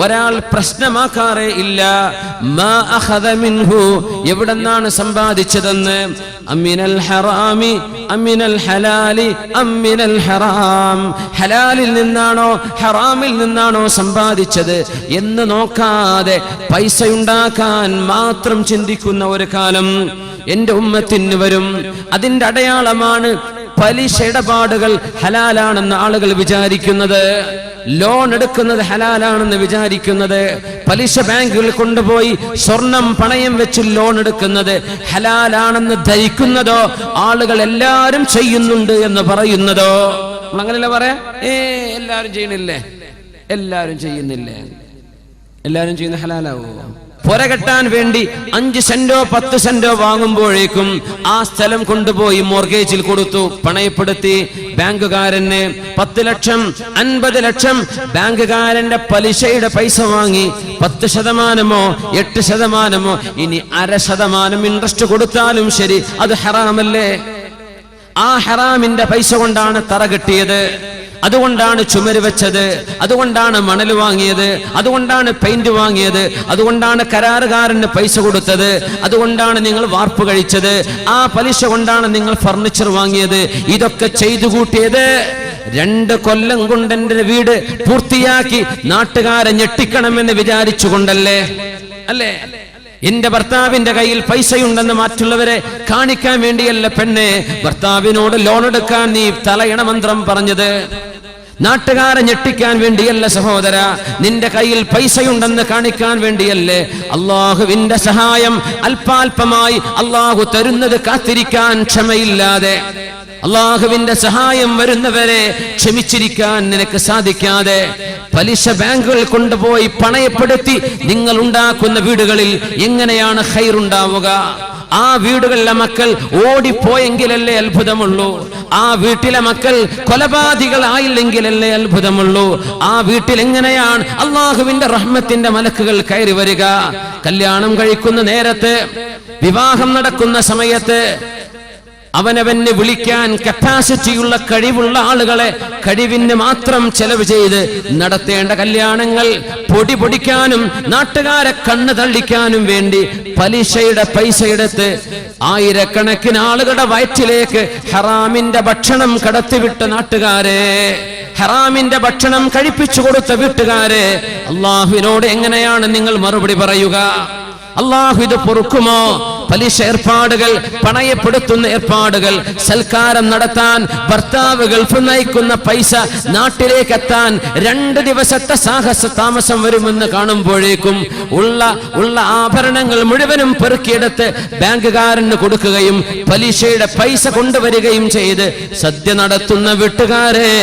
ഒരാൾ പ്രശ്നമാക്കാറേ ഇല്ല എവിടെന്നാണ് സമ്പാദിച്ചതെന്ന്, അമിനൽ ഹറാമി അമിനൽ ഹലാലി അമിനൽ ഹറാം, ഹലാലിൽ നിന്നാണോ ഹറാമിൽ നിന്നാണോ സമ്പാദിച്ചത് എന്ന് നോക്കാതെ പൈസ ഉണ്ടാക്കാൻ മാത്രം ചിന്തിക്കുന്ന ഒരു കാലം എന്റെ ഉമ്മത്തിന് വരും. അതിന്റെ അടയാളമാണ് പലിശ ഇടപാടുകൾ ഹലാലാണെന്ന് ആളുകൾ വിചാരിക്കുന്നത്, ലോൺ എടുക്കുന്നത് ഹലാലാണെന്ന് വിചാരിക്കുന്നത്, പലിശ ബാങ്കുകളിൽ കൊണ്ടുപോയി സ്വർണം പണയം വെച്ച് ലോൺ എടുക്കുന്നത് ഹലാലാണെന്ന് ധരിക്കുന്നതോ, ആളുകൾ എല്ലാവരും ചെയ്യുന്നുണ്ട് എന്ന് പറയുന്നതോ. അങ്ങനെയല്ല പറയാ, എല്ലാവരും ചെയ്യണില്ലേ, എല്ലാവരും ചെയ്യുന്നില്ലേ, എല്ലാവരും ചെയ്യുന്ന ഹലാലാവോ? പുരകെട്ടാൻ വേണ്ടി 5 സെന്റോ 10 സെന്റോ വാങ്ങുമ്പോഴേക്കും ആ സ്ഥലം കൊണ്ടുപോയി മോർഗേജിൽ കൊടുത്തു, പണയപ്പെടുത്തി. ബാങ്കുകാരന് 10 ലക്ഷം 50 ലക്ഷം ബാങ്കുകാരന്റെ പലിശയുടെ പൈസ വാങ്ങി. 10% 8%, ഇനി 0.5% ഇൻട്രസ്റ്റ് കൊടുത്താലും ശരി, അത് ഹറാമല്ലേ? ആ ഹറാമിന്റെ പൈസ കൊണ്ടാണ് തറ കെട്ടിയത്, അതുകൊണ്ടാണ് ചുമര് വെച്ചത്, അതുകൊണ്ടാണ് മണൽ വാങ്ങിയത്, അതുകൊണ്ടാണ് പെയിന്റ് വാങ്ങിയത്, അതുകൊണ്ടാണ് കരാറുകാരന് പൈസ കൊടുത്തത്, അതുകൊണ്ടാണ് നിങ്ങൾ വാർപ്പ് കഴിച്ചത്, ആ പലിശ കൊണ്ടാണ് നിങ്ങൾ ഫർണിച്ചർ വാങ്ങിയത്. ഇതൊക്കെ ചെയ്തു കൂട്ടിയത് 2 കൊല്ലം കൊണ്ട് എന്റെ വീട് പൂർത്തിയാക്കി നാട്ടുകാരെ ഞെട്ടിക്കണമെന്ന് വിചാരിച്ചുകൊണ്ടല്ലേ? അല്ലേ? എന്റെ ഭർത്താവിന്റെ കയ്യിൽ പൈസയുണ്ടെന്ന് മറ്റുള്ളവരെ കാണിക്കാൻ വേണ്ടിയല്ല പെണ്ണെ ഭർത്താവിനോട് ലോൺ എടുക്കാൻ നീ തലയണ മന്ത്രം പറഞ്ഞത്. നാട്ടുകാരെ ഞെട്ടിക്കാൻ വേണ്ടിയല്ല സഹോദര, നിന്റെ കയ്യിൽ പൈസയുണ്ടെന്ന് കാണിക്കാൻ വേണ്ടിയല്ലേ. അള്ളാഹുവിന്റെ സഹായം അല്പാൽപമായി അള്ളാഹു തരുന്നത് കാത്തിരിക്കാൻ ക്ഷമയില്ലാതെ, അള്ളാഹുവിന്റെ സഹായം വരുന്നവരെ ക്ഷമിച്ചിരിക്കാൻ നിനക്ക് സാധിക്കാതെ പലിശ ബാങ്കുകൾ കൊണ്ടുപോയി പണയപ്പെടുത്തി നിങ്ങൾ ഉണ്ടാക്കുന്ന വീടുകളിൽ എങ്ങനെയാണ് ഖൈറുണ്ടാവുക? ആ വീടുകളിലെ മക്കൾ ഓടിപ്പോയെങ്കിലല്ലേ അത്ഭുതമുള്ളൂ. ആ വീട്ടിലെ മക്കൾ കൊലപാതകളായില്ലെങ്കിലല്ലേ അത്ഭുതമുള്ളൂ. ആ വീട്ടിൽ എങ്ങനെയാണ് അള്ളാഹുവിന്റെ റഹ്മത്തിന്റെ മലക്കുകൾ കയറി വരിക? കല്യാണം കഴിക്കുന്ന നേരത്ത്, വിവാഹം നടക്കുന്ന സമയത്ത് അവനവന് വിളിക്കാൻ കപ്പാസിറ്റിയുള്ള കഴിവുള്ള ആളുകളെ കഴിവിന് മാത്രം ചെലവ് ചെയ്ത് നടത്തേണ്ട കല്യാണങ്ങൾ പൊടി പൊടിക്കാനും നാട്ടുകാരെ കണ്ണ് തള്ളിക്കാനും വേണ്ടി പലിശയുടെ പൈസ എടുത്ത് ആയിരക്കണക്കിന് ആളുകളുടെ വയറ്റിലേക്ക് ഹറാമിന്റെ ഭക്ഷണം കടത്തിവിട്ട നാട്ടുകാരെ, ഹറാമിന്റെ ഭക്ഷണം കഴിപ്പിച്ചു കൊടുത്ത വീട്ടുകാരെ, അള്ളാഹുവിനോട് എങ്ങനെയാണ് നിങ്ങൾ മറുപടി പറയുക? അള്ളാഹു ഇത് പൊറുക്കുമോ? പലിശ ഏർപ്പാടുകൾ, പണയപ്പെടുത്തുന്ന ഏർപ്പാടുകൾ, സൽക്കാരം നടത്താൻ ഭർത്താവ് ഗൾഫ് നയിക്കുന്ന പൈസ നാട്ടിലേക്ക് എത്താൻ 2 ദിവസത്തെ സാഹസ താമസം വരുമെന്ന് കാണുമ്പോഴേക്കും ഉള്ള ആഭരണങ്ങൾ മുഴുവനും പെറുക്കിയെടുത്ത് ബാങ്കുകാരന് കൊടുക്കുകയും പലിശയുടെ പൈസ കൊണ്ടുവരികയും ചെയ്ത് സദ്യ നടത്തുന്ന വീട്ടുകാരെ,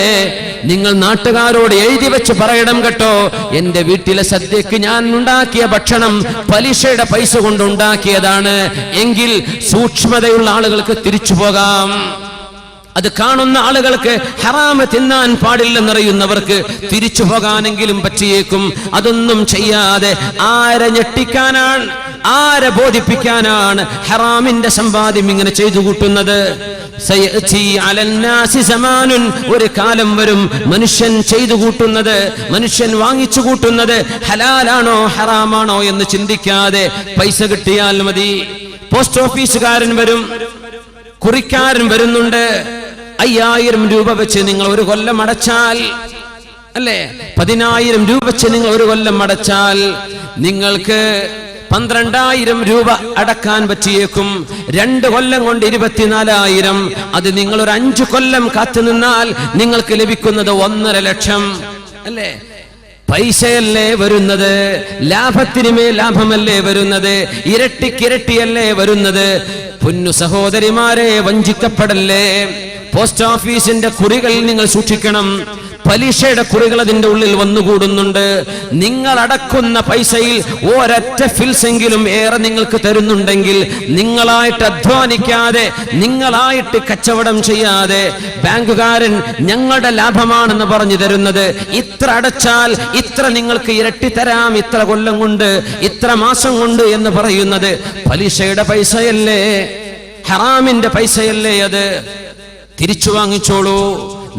നിങ്ങൾ നാട്ടുകാരോട് എഴുതി വെച്ച് പറയണം കേട്ടോ, എന്റെ വീട്ടിലെ സദ്യക്ക് ഞാൻ ഉണ്ടാക്കിയ ഭക്ഷണം പലിശയുടെ പൈസ കൊണ്ടുണ്ടാക്കിയതാണ് എങ്കിൽ സൂക്ഷ്മതയുള്ള ആളുകൾക്ക് തിരിച്ചു പോകാം. അത് കാണുന്ന ആളുകൾക്ക് ഹറാമ് തിന്നാൻ പാടില്ലെന്നറിയുന്നവർക്ക് തിരിച്ചു പോകാനെങ്കിലും പറ്റിയേക്കും. അതൊന്നും ചെയ്യാതെ ആരെ ഞെട്ടിക്കാനാണ്, ആരെ ബോധിപ്പിക്കാനാണ് ഹറാമിന്റെ സമ്പാദ്യം ഇങ്ങനെ ചെയ്തു കൂട്ടുന്നത്? ഒരു കാലം വരും മനുഷ്യൻ ചെയ്തു കൂട്ടുന്നത്, മനുഷ്യൻ വാങ്ങിച്ചു കൂട്ടുന്നത് ഹലാലാണോ ഹറാമാണോ എന്ന് ചിന്തിക്കാതെ പൈസ കിട്ടിയാൽ മതി. പോസ്റ്റ് ഓഫീസുകാരൻ വരും, കുറിക്കാരൻ വരുന്നുണ്ട്. 5000 രൂപ വെച്ച് നിങ്ങൾ 1 കൊല്ലം അടച്ചാൽ, അല്ലേ, 10000 രൂപ വെച്ച് നിങ്ങൾ 1 കൊല്ലം അടച്ചാൽ നിങ്ങൾക്ക് 12000 രൂപ അടക്കാൻ പറ്റിയേക്കും. 2 കൊല്ലം കൊണ്ട് 24000. അത് നിങ്ങൾ ഒരു 5 കൊല്ലം കാത്തു നിന്നാൽ നിങ്ങൾക്ക് ലഭിക്കുന്നത് 1.5 ലക്ഷം. അല്ലേ? പൈസയല്ലേ വരുന്നത്, ലാഭത്തിനുമേ ലാഭമല്ലേ വരുന്നത്, ഇരട്ടിക്കിരട്ടിയല്ലേ വരുന്നത്. പൊന്നു സഹോദരിമാരെ, വഞ്ചിക്കപ്പെടല്ലേ. പോസ്റ്റ് ഓഫീസിന്റെ കുറികൾ നിങ്ങൾ സൂക്ഷിക്കണം. പലിശയുടെ കുറികൾ അതിന്റെ ഉള്ളിൽ വന്നുകൂടുന്നുണ്ട്. നിങ്ങൾ അടക്കുന്ന പൈസയിൽ ഒരൊറ്റ ഫിൽസെങ്കിലും ഏറെ നിങ്ങൾക്ക് തരുന്നുണ്ടെങ്കിൽ, നിങ്ങളായിട്ട് അധ്വാനിക്കാതെ, നിങ്ങളായിട്ട് കച്ചവടം ചെയ്യാതെ ബാങ്കുകാരൻ ഞങ്ങളുടെ ലാഭമാണെന്ന് പറഞ്ഞു തരുന്നത്, ഇത്ര അടച്ചാൽ ഇത്ര നിങ്ങൾക്ക് ഇരട്ടി തരാം, ഇത്ര കൊല്ലം കൊണ്ട്, ഇത്ര മാസം കൊണ്ട് എന്ന് പറയുന്നത് പലിശയുടെ പൈസയല്ലേ, ഹറാമിന്റെ പൈസയല്ലേ അത്? തിരിച്ചു വാങ്ങിച്ചോളൂ.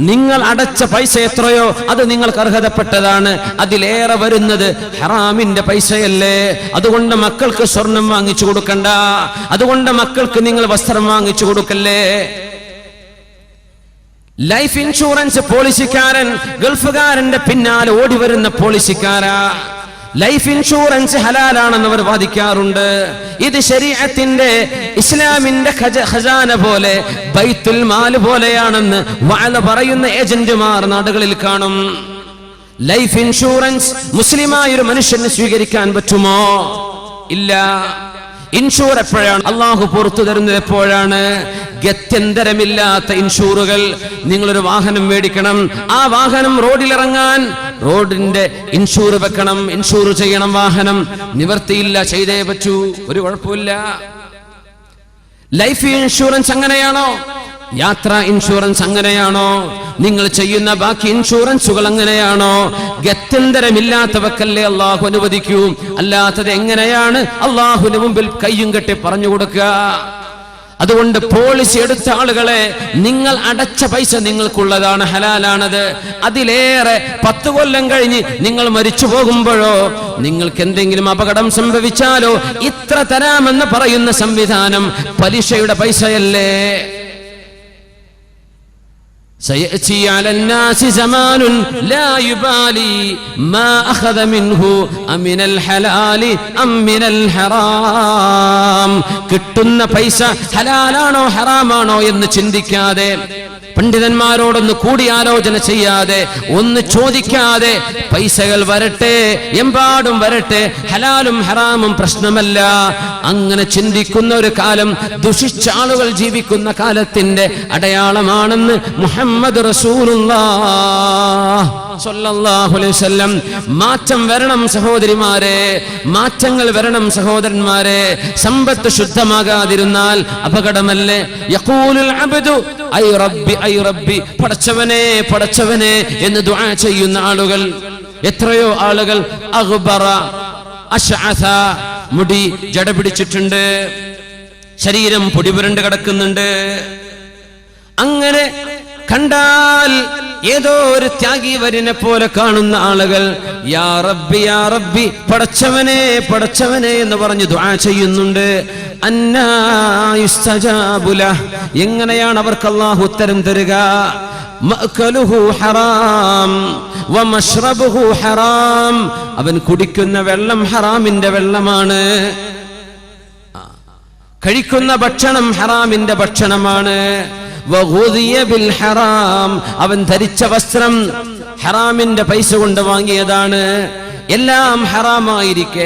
നിങ്ങൾ അടച്ച പൈസ എത്രയോ അത് നിങ്ങൾക്ക് അർഹതപ്പെട്ടതാണ്. അതിലേറെ വരുന്നത് ഹറാമിന്റെ പൈസയല്ലേ. അതുകൊണ്ട് മക്കൾക്ക് സ്വർണം വാങ്ങിച്ചു കൊടുക്കണ്ട, അതുകൊണ്ട് മക്കൾക്ക് നിങ്ങൾ വസ്ത്രം വാങ്ങിച്ചു കൊടുക്കല്ലേ. ലൈഫ് ഇൻഷുറൻസ് പോളിസിക്കാരൻ ഗൾഫുകാരന്റെ പിന്നാലെ ഓടി വരുന്ന പോളിസിക്കാരാ. ലൈഫ് ഇൻഷുറൻസ് ഹലാലാണെന്ന് അവർ വാദിക്കാറുണ്ട്. ഇത് ശരീഅത്തിന്റെ ഇസ്ലാമിന്റെ ഖജാന പോലെ ബൈത്തുൽ മാൽ പോലെയാണെന്ന് വഅദ പറയുന്ന ഏജന്റുമാർ നാടുകളിൽ കാണും. ലൈഫ് ഇൻഷുറൻസ് മുസ്ലിമായ ഒരു മനുഷ്യന് സ്വീകരിക്കാൻ പറ്റുമോ? ഇല്ല. ഇൻഷൂർ എപ്പോഴാണ് അള്ളാഹു പുറത്തു തരുന്നത്? എപ്പോഴാണ്? ഗത്യന്തരമില്ലാത്ത ഇൻഷൂറുകൾ. നിങ്ങളൊരു വാഹനം മേടിക്കണം, ആ വാഹനം റോഡിലിറങ്ങാൻ റോഡിന്റെ ഇൻഷൂർ വെക്കണം, ഇൻഷൂർ ചെയ്യണം. വാഹനം നിവർത്തിയില്ല, ചെയ്തേ പറ്റൂ, ഒരു കുഴപ്പമില്ല. ലൈഫ് ഇൻഷുറൻസ് അങ്ങനെയാണോ? യാത്രാ ഇൻഷുറൻസ് അങ്ങനെയാണോ? നിങ്ങൾ ചെയ്യുന്ന ബാക്കി ഇൻഷുറൻസുകൾ അങ്ങനെയാണോ? ഗത്യന്തരമില്ലാത്തവക്കല്ലേ അള്ളാഹു അനുവദിക്കൂ. അല്ലാത്തത് എങ്ങനെയാണ് അള്ളാഹുവിന് മുമ്പിൽ കയ്യും കെട്ടി പറഞ്ഞു കൊടുക്കുക? അതുകൊണ്ട് പോളിസി എടുത്ത ആളുകളെ, നിങ്ങൾ അടച്ച പൈസ നിങ്ങൾക്കുള്ളതാണ്, ഹലാലാണത്. അതിലേറെ 10 കൊല്ലം കഴിഞ്ഞ് നിങ്ങൾ മരിച്ചു പോകുമ്പോഴോ നിങ്ങൾക്ക് എന്തെങ്കിലും അപകടം സംഭവിച്ചാലോ ഇത്ര തരാമെന്ന് പറയുന്ന സംവിധാനം പലിശയുടെ പൈസയല്ലേ? سيأتي على الناس زمان لا يبالي ما أخذ منه أمن الحلال أم من الحرام. കിട്ടുന്ന പൈസ ഹലാലാണോ ഹറാമാണോ എന്ന് ചിന്തിക്കാതെ, പണ്ഡിതന്മാരോടൊന്ന് കൂടിയാലോചന ചെയ്യാതെ, ഒന്ന് ചോദിക്കാതെ പൈസകൾ വരട്ടെ, എമ്പാടും വരട്ടെ, ഹലാലും ഹറാമും പ്രശ്നമല്ല, അങ്ങനെ ചിന്തിക്കുന്ന ഒരു കാലം, ദുഷിച്ച ആളുകൾ ജീവിക്കുന്ന കാലത്തിന്റെ അടയാളമാണെന്ന് മുഹമ്മദ് റസൂലുള്ളാഹ് സ്വല്ലല്ലാഹു അലൈഹി വസല്ലം. മാറ്റം വരണം സഹോദരിമാരെ, മാറ്റങ്ങൾ വരണം സഹോദരന്മാരെ. സമ്പത്ത് ശുദ്ധമാകാതിരുന്നാൽ അപകടമല്ലേ? യഖൂലുൽ അബ്ദു ഐ റബ്ബി ഐ റബ്ബി, പടച്ചവനെ പടച്ചവനെ എന്ന് ദുആ ചെയ്യുന്ന ആളുകൾ എത്രയോ ആളുകൾ. അഗ്ബറ അശ്അസ, മുടി ജട പിടിച്ചിട്ടുണ്ട്, ശരീരം പൊടിപുരണ്ട് കിടക്കുന്നുണ്ട്. അങ്ങനെ കണ്ടാൽ ഏതോ ഒരു ത്യാഗി വരിനെ പോലെ കാണുന്ന ആളുകൾ യാ റബ്ബി യാ റബ്ബി, പടച്ചവനെ പടച്ചവനെ എന്ന് പറഞ്ഞ് ദുആ ചെയ്യുന്നുണ്ട്. അന്നാ യുസ്തജാബു ലഹ്, എങ്ങനെയാണ് അവർക്ക് അല്ലാഹു ഉത്തരം തരുക? മഅ്കലുഹു ഹറാം വമശ്റബുഹു ഹറാം, അവൻ കുടിക്കുന്ന വെള്ളം ഹറാമിന്റെ വെള്ളമാണ്, കഴിക്കുന്ന ഭക്ഷണം ഹറാമിന്റെ ഭക്ഷണമാണ്. വഗുദിയ ബിൽ ഹറാം, അവൻ ധരിച്ച വസ്ത്രം ഹറാമിന്റെ പൈസ കൊണ്ട് വാങ്ങിയതാണ്. എല്ലാം ഹറാമായിരിക്കെ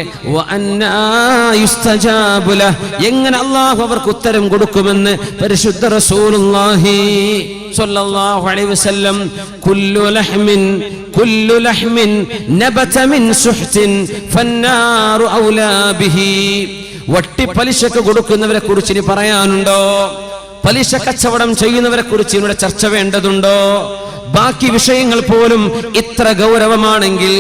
എങ്ങനെ അല്ലാഹു അവർക്ക് ഉത്തരം കൊടുക്കുമെന്ന് പരിശുദ്ധ റസൂലുള്ളാഹി സ്വല്ലല്ലാഹു അലൈഹി വസല്ലം. കുല്ലു ലഹ്മിൻ നബത മിൻ സുഹ്തിൻ ഫന്നാറു ഔലാ ബിഹി. വട്ടി പലിശക്ക് കൊടുക്കുന്നവരെ കുറിച്ച് ഇനി പറയാനുണ്ടോ? പലിശ കച്ചവടം ചെയ്യുന്നവരെ കുറിച്ച് ഇവിടെ ചർച്ച വേണ്ടതുണ്ടോ? ബാക്കി വിഷയങ്ങൾ പോലും ഇത്ര ഗൗരവമാണെങ്കിൽ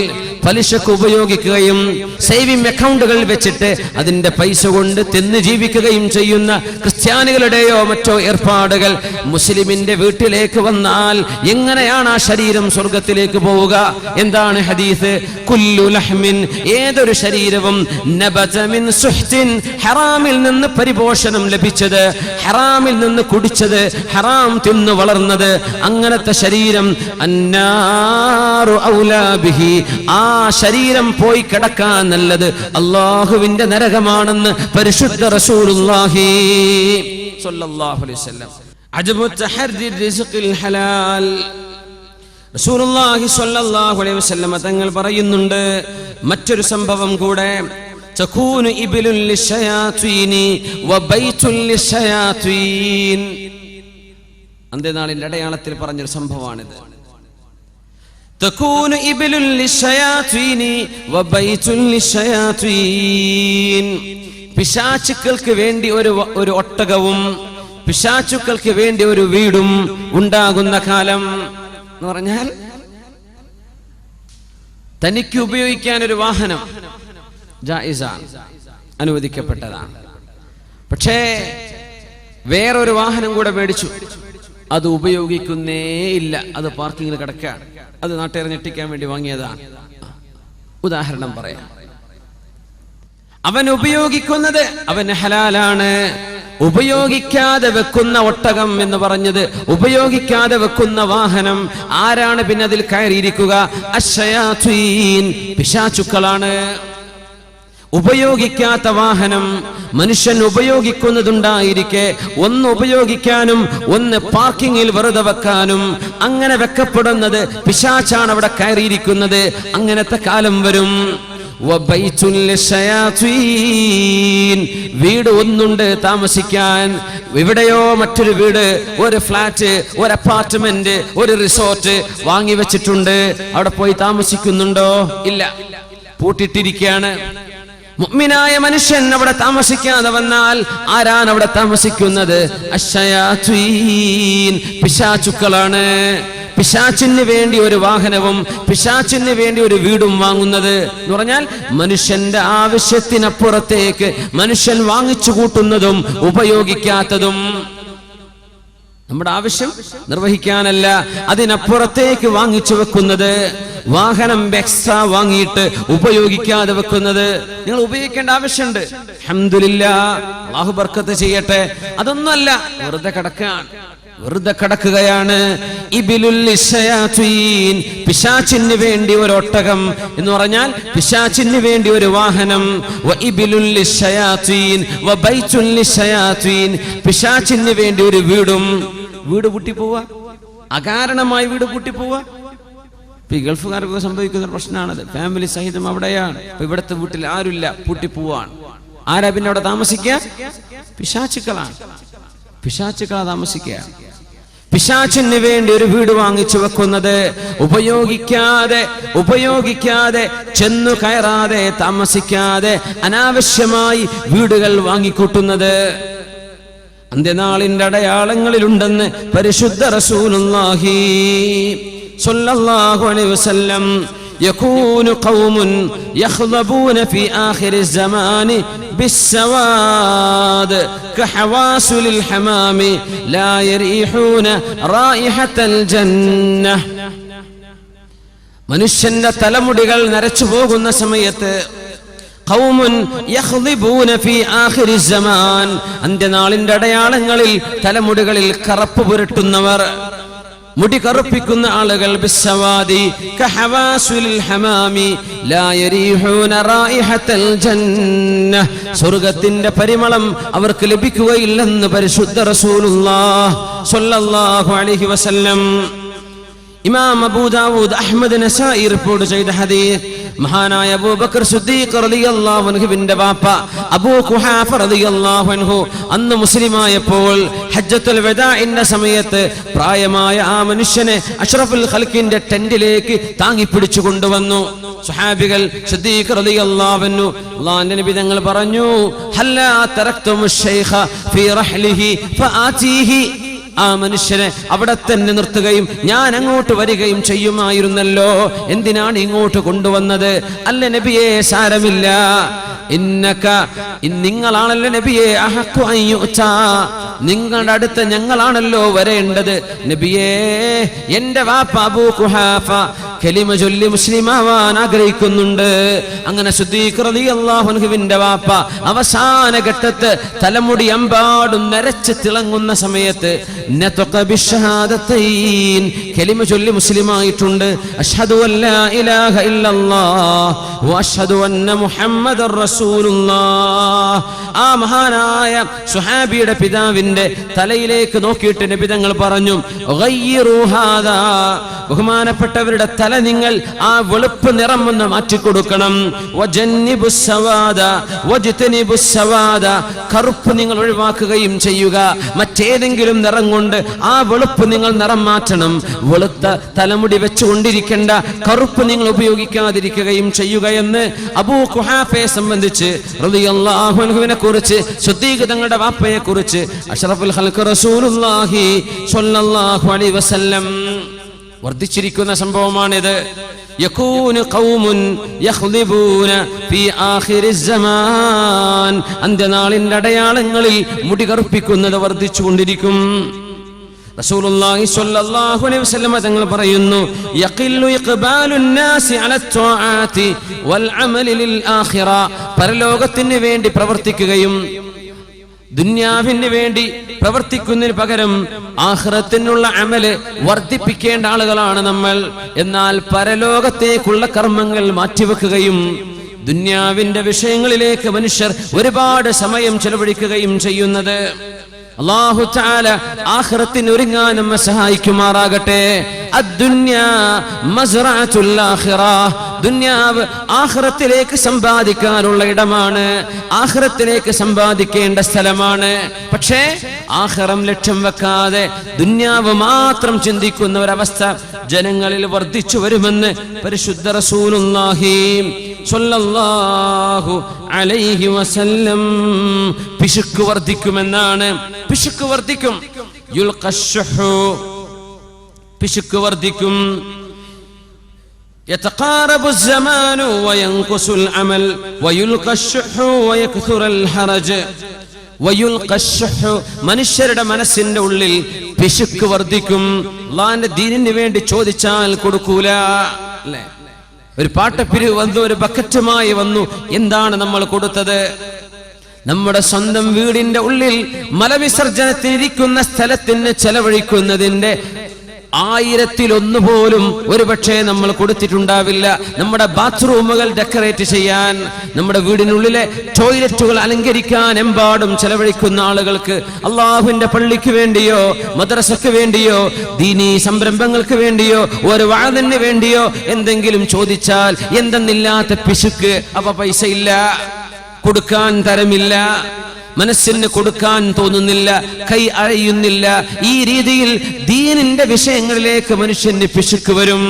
പലിശക്ക് ഉപയോഗിക്കുകയും സേവിംഗ് അക്കൗണ്ടുകൾ വെച്ചിട്ട് അതിന്റെ പൈസ കൊണ്ട് തിന്ന് ജീവിക്കുകയും ചെയ്യുന്ന ക്രിസ്ത്യാനികളുടെയോ മറ്റോ ഏർപ്പാടുകൾ മുസ്ലിമിന്റെ വീട്ടിലേക്ക് വന്നാൽ എങ്ങനെയാണ് ആ ശരീരം സ്വർഗത്തിലേക്ക് പോവുക? എന്താണ് ഹദീസ്? കുല്ലു ലഹ്മിൻ, ഏതൊരു ശരീരവും നബത മിൻ സുഹ്തിൻ, ഹറാമിൽ നിന്ന് പരിപോഷണം ലഭിച്ചത്, ഹറാമിൽ നിന്ന് കുടിച്ചത്, ഹറാം തിന്നു വളർന്നത്, അങ്ങനത്തെ ശരീരം അന്നാറു ഔലാ ബിഹി, ആ ശരീരം പോയി കിടക്കാൻ നല്ലത് അല്ലാഹുവിന്റെ നരകമാണെന്ന് പരിശുദ്ധ റസൂലുള്ളാഹി സ്വല്ലല്ലാഹു അലൈഹി വസല്ലം. അജബു തഹർരി റിസ്ഖിൽ ഹലാൽ, റസൂലുള്ളാഹി സ്വല്ലല്ലാഹു അലൈഹി വസല്ലം തങ്ങൾ പറയുന്നുണ്ട് മറ്റൊരു സംഭവം കൂടെ. തകൂനു ഇബ്ലുൽ ലിശയാതീനി വബൈതുൽ ലിശയാതീൻ, അന്ത്യനാളിന്റെ അടയാളത്തിൽ പറഞ്ഞൊരു സംഭവമാണിത്. തകൂനു ഇബ്ലുൽ ലിശയാതീനി വബൈതുൽ ലിശയാതീൻ, പിശാചുക്കൾക്ക് വേണ്ടി ഒരു ഒട്ടകവും പിശാചുക്കൾക്ക് വേണ്ടി ഒരു വീടും ഉണ്ടാകുന്ന കാലം എന്ന് പറഞ്ഞാൽ, തനിക്ക് ഉപയോഗിക്കാൻ ഒരു വാഹനം ജായിസാണ്, അനുവദിക്കപ്പെട്ടതാണ്. പക്ഷേ വേറൊരു വാഹനം കൂടെ മേടിച്ചു, അത് ഉപയോഗിക്കുന്നേ ഇല്ല, അത് പാർക്കിങ്ങിൽ കിടക്കുകയാണ്. അത് നാട്ടുകാരെ ഞെട്ടിക്കാൻ വേണ്ടി വാങ്ങിയതാണ്. ഉദാഹരണം പറയാം. അവൻ ഉപയോഗിക്കുന്നത് അവന് ഹലാലാണ്. ഉപയോഗിക്കാതെ വെക്കുന്ന ഒട്ടകം എന്ന് പറഞ്ഞത്, ഉപയോഗിക്കാതെ വെക്കുന്ന വാഹനം ആരാണ് പിന്നെ അതിൽ കയറിയിരിക്കുക? അശ്ശയാത്വീൻ, പിശാചുക്കളാണ്. ഉപയോഗിക്കാത്ത വാഹനം മനുഷ്യൻ ഉപയോഗിക്കുന്നതുണ്ടായിരിക്കെ ഒന്ന് ഉപയോഗിക്കാനും ഒന്ന് പാർക്കിങ്ങിൽ വെറുതെ വെക്കാനും, അങ്ങനെ വെക്കപ്പെടുന്നത് പിശാചാണ് അവിടെ കയറിയിരിക്കുന്നത്. അങ്ങനത്തെ കാലം വരും. വീട് ഒന്നുണ്ട് താമസിക്കാൻ, എവിടെയോ മറ്റൊരു വീട്, ഒരു ഫ്ലാറ്റ്, ഒരു അപ്പാർട്ട്മെന്റ്, ഒരു റിസോർട്ട് വാങ്ങി വെച്ചിട്ടുണ്ട്. അവിടെ പോയി താമസിക്കുന്നുണ്ടോ? ഇല്ല, പൂട്ടിട്ടിരിക്കുകയാണ്. മുഅ്മിനായ മനുഷ്യൻ അവിടെ താമസിക്കാതെ വന്നാൽ ആരാണ് അവിടെ താമസിക്കുന്നത്? അശ്ശയാത്വീൻ, പിശാചുക്കളാണ്. പിശാചിന് വേണ്ടി ഒരു വാഹനവും പിശാചിന് വേണ്ടി ഒരു വീടും വാങ്ങുന്നത് എന്ന് പറഞ്ഞാൽ മനുഷ്യന്റെ ആവശ്യത്തിനപ്പുറത്തേക്ക് മനുഷ്യൻ വാങ്ങിച്ചു കൂട്ടുന്നതും ഉപയോഗിക്കാത്തതും. നമ്മുടെ ആവശ്യം നിർവഹിക്കാനല്ല, അതിനപ്പുറത്തേക്ക് വാങ്ങിച്ചു വെക്കുന്നത്. വാഹനം എക്സ്ട്രാ വാങ്ങിയിട്ട് ഉപയോഗിക്കാതെ വെക്കുന്നത്. നിങ്ങൾ ഉപയോഗിക്കേണ്ട ആവശ്യമുണ്ട്, അൽഹംദുലില്ലാഹ്, അല്ലാഹു ബർക്കത്ത് ചെയ്യട്ടെ. അതൊന്നുമല്ല, വെറുതെ കിടക്കുകയാണ്, വെറുതെ കിടക്കുകയാണ്. ഇബിലുൽ ലിശയാത്വീൻ, പിശാചിന് വേണ്ടി ഒരു ഒട്ടകം എന്ന് പറഞ്ഞാൽ പിശാചിന് വേണ്ടി ഒരു വാഹനം. വ ഇബിലുൽ ലിശയാത്വീൻ വ ബൈത്തുൽ ലിശയാത്വീൻ, പിശാചിന് വേണ്ടി ഒരു വീടും. വീട് പൂട്ടിപ്പോവുക, അകാരണമായി വീട് പൂട്ടിപ്പോവുക. ഇപ്പൊ ഈ ഗൾഫുകാർക്കൊക്കെ സംഭവിക്കുന്ന പ്രശ്നമാണത്. ഫാമിലി സഹിതം അവിടെയാണ്. ഇപ്പൊ ഇവിടുത്തെ വീട്ടിൽ ആരുമില്ല, പൂട്ടിപ്പോവാണ്. ആരാ പിന്നെ അവിടെ താമസിക്കുക? പിശാചുക്കളാണ്. പിശാചുക്കളാ താമസിക്കുക. പിശാചിന് വേണ്ടി ഒരു വീട് വാങ്ങിച്ചു വെക്കുന്നത്, ഉപയോഗിക്കാതെ ചെന്നു കയറാതെ താമസിക്കാതെ അനാവശ്യമായി വീടുകൾ വാങ്ങിക്കൂട്ടുന്നത്. അന്ത്യനാളിന്റെ അടയാളങ്ങളിലുണ്ടെന്ന് പരിശുദ്ധ റസൂലുള്ളാഹി സ്വല്ലല്ലാഹു അലൈഹി വസല്ലം. يكون قوم يخضبون في آخر الزمان بالسواد كحواسل الحمام لا يريحون رائحة الجنة. മനുഷ്യന്റെ തലമുടികൾ നരച്ചു പോകുന്ന സമയത്ത് ഖൗമുൻ യഖ്ളിബൂന ഫീ ആഖിരി സമാൻ, അന്ത്യനാളിന്റെ അടയാളങ്ങളിൽ തലമുടികളിൽ കറുപ്പ് പുരട്ടുന്നവർ, മുടി കറുപ്പിക്കുന്ന ആളുകൾ. ബിസ്സവാദി കഹവാസുൽ ഹമാമി ലാ യരീഹൂന റായിഹത്തൽ ജന്ന, സ്വർഗ്ഗത്തിന്റെ പരിമളം അവർക്ക് ലഭിക്കുകയില്ലെന്ന് പരിശുദ്ധ റസൂലുള്ളാഹി സ്വല്ലല്ലാഹു അലൈഹി വസല്ലം. ഇമാം അബൂ ദാവൂദ്, അഹ്മദ്, നസായി റിപ്പോർട്ട് ചെയ്ത ഹദീസ്. മഹാനായ അബൂബക്കർ സിദ്ദീഖ് റളിയല്ലാഹു അൻഹുവിന്റെ ബാപ്പ അബൂ ഖുഹാഫ റളിയല്ലാഹു അൻഹു അന്ന് മുസ്ലിമായപ്പോൾ ഹജ്ജത്തുൽ വദാഇന്റെ സമയത്ത് പ്രായമായ ആ മനുഷ്യനെ അഷ്റഫുൽ ഖൽഖിന്റെ ടെന്റിലേക്ക് താങ്ങിപ്പിടിച്ചു കൊണ്ടുവന്നു. സ്വഹാബികൾ സിദ്ദീഖ് റളിയല്ലാഹു അൻഹു, അല്ലാഹുവിന്റെ നബി തങ്ങൾ പറഞ്ഞു, ഹല്ലാ തറക്തുമുശ് ശൈഖ ഫീ റഹ്ലിഹി ഫആതീഹി, ആ മനുഷ്യനെ അവിടെ തന്നെ നിർത്തുകയും ഞാൻ അങ്ങോട്ട് വരികയും ചെയ്യുമായിരുന്നല്ലോ, എന്തിനാണ് ഇങ്ങോട്ട് കൊണ്ടുവന്നത്? അല്ല നബിയെ, സാരമില്ല, നിങ്ങളാണല്ലോ നബിയെ, നിങ്ങളുടെ അടുത്ത് ഞങ്ങളാണല്ലോ വരേണ്ടത്. നബിയേ, എന്റെ വാപ്പ അബൂ ഖുഹാഫ കലിമ ചൊല്ലി മുസ്ലിമാവാൻ ആഗ്രഹിക്കുന്നുണ്ട്. അങ്ങനെ സിദ്ദീഖ് റളിയല്ലാഹു അൻഹുവിന്റെ വാപ്പ അവസാന ഘട്ടത്ത് തലമുടി അമ്പാടും നരച്ച് തിളങ്ങുന്ന സമയത്ത് കലിമ ചൊല്ലി മുസ്ലിമായിട്ടുണ്ട്. അഷ്ഹദു അല്ലാ ഇലാഹ ഇല്ലല്ലാഹ് വ അഷ്ഹദു അന്ന മുഹമ്മദർ റസൂലുള്ളാഹ്. ആ മഹാനായ സുഹാബിയുടെ പിതാവിന്റെ തലയിലേക്ക് നോക്കിയിട്ട് നബി തങ്ങൾ പറഞ്ഞു, ഗയ്യിറു ഹാദാ, ബഹുമാനപ്പെട്ടവരുടെ തല നിങ്ങൾ ആ വെളുപ്പ് നിറം ഒന്ന് മാറ്റിക്കൊടുക്കണം. വജന്നിബുസ് സവാദ വജ്തനിബുസ് സവാദ, കറുപ്പ് നിങ്ങൾ ഒഴിവാക്കുകയും ചെയ്യുക. മറ്റേതെങ്കിലും നിറം കൊണ്ട് ആ വെളുപ്പ് നിങ്ങൾ നിറം മാറ്റണം. വെളുത്ത തലമുടി വെച്ചുകൊണ്ടിരിക്കേണ്ട, കറുപ്പ് നിങ്ങൾ ഉപയോഗിക്കാതിരിക്കുകയും ചെയ്യുക എന്ന് അബൂ ഖുഹാഫയെ സംബന്ധിച്ച് റളിയല്ലാഹു അൻഹുവിനെ കുറിച്ച്, സിദ്ദീഖ് തങ്ങളുടെ വാപ്പയെ കുറിച്ച് അഷ്റഫുൽ ഖൽഖ് റസൂലുള്ളാഹി സ്വല്ലല്ലാഹു അലൈഹി വസല്ലം വർദ്ധിച്ചിരിക്കുന്ന സംഭവമാണിത്. യകൂനു ഖൗമുൻ യഖ്ളിബൂന ഫീ ആഖിരിസ് സമാൻ, അന്ത്യനാളിന്റെ അടയാളങ്ങളിൽ മുടി കറുപ്പിക്കുന്നത് വർദ്ധിച്ചുകൊണ്ടിരിക്കും. റസൂലുള്ളാഹി സ്വല്ലല്ലാഹു അലൈഹി വസല്ലം തങ്ങൾ പറയുന്നു, യഖില്ലു ഇഖ്ബാലുൻ നാസി അല ത്വാആതി വൽ അമലി ലിൽ ആഖിറ. പരലോകത്തിന് വേണ്ടി പ്രവർത്തിക്കുകയും ദുനിയാവിന് വേണ്ടി പ്രവർത്തിക്കുന്നതിന് പകരം ആഖിറത്തിനുള്ള അമല് വർദ്ധിപ്പിക്കേണ്ട ആളുകളാണ് നമ്മൾ. എന്നാൽ പരലോകത്തേക്കുള്ള കർമ്മങ്ങൾ മാറ്റിവെക്കുകയും ദുനിയാവിന്റെ വിഷയങ്ങളിലേക്ക് മനുഷ്യർ ഒരുപാട് സമയം ചെലവഴിക്കുകയും ചെയ്യുന്നത്. അല്ലാഹു തആല ആഖിറത്തിന് ഒരുങ്ങാൻ നമ്മെ സഹായിക്കുമാറാകട്ടെ. അദ്ദുന്യാ മസ്റഅത്തുൽ ആഖിറ. ദുനിയാവ് ആഖിറത്തിലേക്ക് സമ്പാദിക്കാനുള്ള ഇടമാണ്, ആഖിറത്തിലേക്ക് സമ്പാദിക്കേണ്ട സ്ഥലമാണ്. പക്ഷേ ആഖിറം ലക്ഷ്യം വെക്കാതെ ദുനിയാവ് മാത്രം ചിന്തിക്കുന്ന ഒരവസ്ഥ ജനങ്ങളിൽ വർദ്ധിച്ചു വരുമെന്ന് പരിശുദ്ധ റസൂലുള്ളാഹി സ്വല്ലല്ലാഹു അലൈഹി വസല്ലം. പിശുക്ക് വർദ്ധിക്കുമെന്നാണ്. പിശുക്ക് വർദ്ധിക്കും. യുൽഖശ്ശുഹു, പിശുക്ക് വർദ്ധിക്കും. യതഖാറബു الزമാനു വയൻഖുസുൽ അമൽ വയുൽഖശ്ശുഹു വയക്സുറുൽ ഹറജ്. വയുൽഖശ്ശുഹു, മനുഷ്യരുടെ മനസ്സിന്റെ ഉള്ളിൽ പിശുക്ക് വർദ്ധിക്കും. അല്ലാഹുവിന്റെ ദീനിന് വേണ്ടി ചോദിച്ചാൽ കൊടുക്കൂല. അല്ലേ, ഒരു പാട്ടപ്പിരിവ് വന്നു, ഒരു ബക്കറ്റുമായി വന്നു. എന്താണ് നമ്മൾ കൊടുത്തത്? നമ്മുടെ സ്വന്തം വീടിന്റെ ഉള്ളിൽ മലവിസർജനത്തിനിരിക്കുന്ന സ്ഥലത്തിന് ചെലവഴിക്കുന്നതിന്റെ 1000-1 പോലും ഒരുപക്ഷെ നമ്മൾ കൊടുത്തിട്ടുണ്ടാവില്ല. നമ്മുടെ ബാത്റൂമുകൾ ഡെക്കറേറ്റ് ചെയ്യാൻ, നമ്മുടെ വീടിനുള്ളിലെ ടോയ്ലറ്റുകൾ അലങ്കരിക്കാൻ എമ്പാടും ചെലവഴിക്കുന്ന ആളുകൾക്ക് അള്ളാഹുവിന്റെ പള്ളിക്ക് വേണ്ടിയോ മദ്രസക്ക് വേണ്ടിയോ ദീനീ സംരംഭങ്ങൾക്ക് വേണ്ടിയോ ഒരു വഅദിന് വേണ്ടിയോ എന്തെങ്കിലും ചോദിച്ചാൽ എന്തെന്നില്ലാത്ത പിശുക്ക്. അപ്പൊ പൈസ ഇല്ല, കൊടുക്കാൻ തരമില്ല, മനസ്സിന് കൊടുക്കാൻ തോന്നുന്നില്ല, കൈ അഴയുന്നില്ല. ഈ രീതിയിൽ ദീനിന്റെ വിഷയങ്ങളിലേക്ക് മനുഷ്യന് പിശുക്ക് വരും.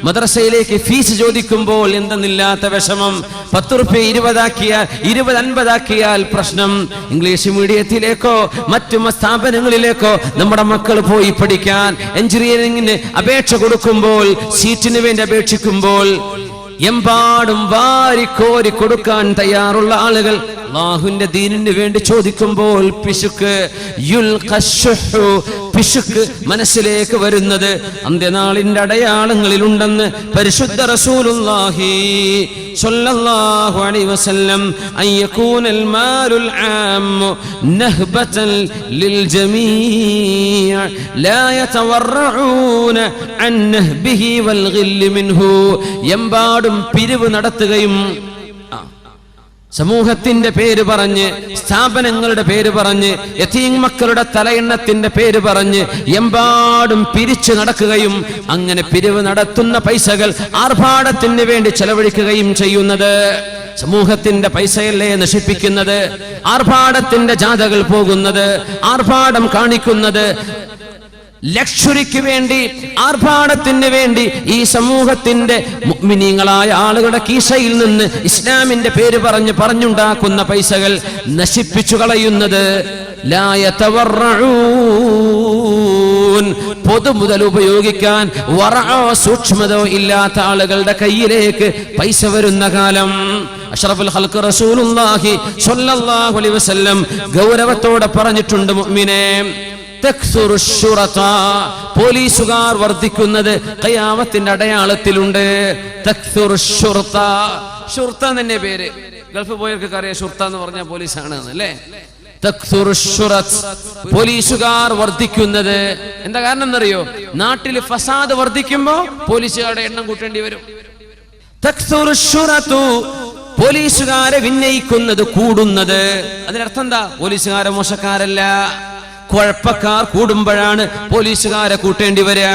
മദ്രസയിലേക്ക് ഫീസ് ചോദിക്കുമ്പോൾ എന്തെന്നില്ലാത്ത വിഷമം. 10 റുപ്യ 20 ആക്കിയാൽ 20 50 ആക്കിയാൽ പ്രശ്നം. ഇംഗ്ലീഷ് മീഡിയത്തിലേക്കോ മറ്റു സ്ഥാപനങ്ങളിലേക്കോ നമ്മുടെ മക്കൾ പോയി പഠിക്കാൻ എഞ്ചിനീയറിംഗിന് അപേക്ഷ കൊടുക്കുമ്പോൾ, സീറ്റിന് വേണ്ടി അപേക്ഷിക്കുമ്പോൾ എമ്പാടും വാരിക്കോരി കൊടുക്കാൻ തയ്യാറുള്ള ആളുകൾ അല്ലാഹുവിന്റെ ദീനിന് വേണ്ടി ചോദിക്കുമ്പോൾ പിശുക്ക്. യുൽഖശ്ശുഹു, പിശുക്ക് മനസ്സിലേക്ക് വരുന്നത് അന്ത്യനാളിന്റെ അടയാളങ്ങളിലുണ്ടെന്ന് പരിശുദ്ധ റസൂലുള്ളാഹി സ്വല്ലല്ലാഹു അലൈഹി വസല്ലം. അയ്യകൂനൽ മാലുൽ ആമ്മു നഹ്ബതൻ ലിൽ ജമീഅ ലാ യതവറഊന അൻ നഹ്ബിഹി വൽ ഗില്ല് മിൻഹു. എമ്പാടും പിരിവ് നടത്തുകയും സമൂഹത്തിന്റെ പേര് പറഞ്ഞ്, സ്ഥാപനങ്ങളുടെ പേര് പറഞ്ഞ്, യതീം മക്കളുടെ തലയെണ്ണത്തിന്റെ പേര് പറഞ്ഞ് എമ്പാടും പിരിച്ചു നടക്കുകയും അങ്ങനെ പിരിവ് നടത്തുന്ന പൈസകൾ ആർഭാടത്തിന് വേണ്ടി ചെലവഴിക്കുകയും ചെയ്യുന്നത്. സമൂഹത്തിന്റെ പൈസയല്ലേ നശിപ്പിക്കുന്നത്? ആർഭാടത്തിന്റെ ജാഥകൾ പോകുന്നത്, ആർഭാടം കാണിക്കുന്നത്, ലക്ഷറിക്ക് വേണ്ടി, ആർഭാടത്തിന് വേണ്ടി ഈ സമൂഹത്തിന്റെ മുഅ്മിനീങ്ങളായ ആളുകളുടെ കീശയിൽ നിന്ന് ഇസ്ലാമിന്റെ പേര് പറഞ്ഞുണ്ടാക്കുന്ന പൈസകൾ നശിപ്പിച്ചു കളയുന്നത്. ലാ യതവറഊൻ, പൊതുമുതൽ ഉപയോഗിക്കാൻ വറഅോ സൂക്ഷ്മതയോ ഇല്ലാത്ത ആളുകളുടെ കയ്യിലേക്ക് പൈസ വരുന്ന കാലം. അഷ്റഫുൽ ഖൽഖ് റസൂലുള്ളാഹി സ്വല്ലല്ലാഹു അലൈഹി വസല്ലം ഗൗരവത്തോടെ പറഞ്ഞിട്ടുണ്ട്, മുഅ്മിനേ, പോലീസുകാർ വർദ്ധിക്കുന്നത് ഖിയാമത്തിന്റെ അടയാളത്തിലുണ്ട്. ഷുർത്ത തന്നെ പേര്. ഗൾഫ് പോയവർക്ക് അറിയാം ഷുർത്ത എന്ന് പറഞ്ഞാൽ പോലീസാണ് അല്ലേ. പോലീസുകാർ വർദ്ധിക്കുന്നത് എന്താ കാരണം എന്നറിയോ? നാട്ടിൽ ഫസാദ് വർദ്ധിക്കുമ്പോ പോലീസുകാരുടെ എണ്ണം കൂട്ടേണ്ടി വരും. പോലീസുകാരെ വിന്നയിക്കുന്നത് കൂടുന്നത്. അതിനർത്ഥം എന്താ? പോലീസുകാരെ മോശക്കാരല്ല, കുഴപ്പക്കാർ കൂടുമ്പോഴാണ് പോലീസുകാരെ കൂട്ടേണ്ടി വരിക.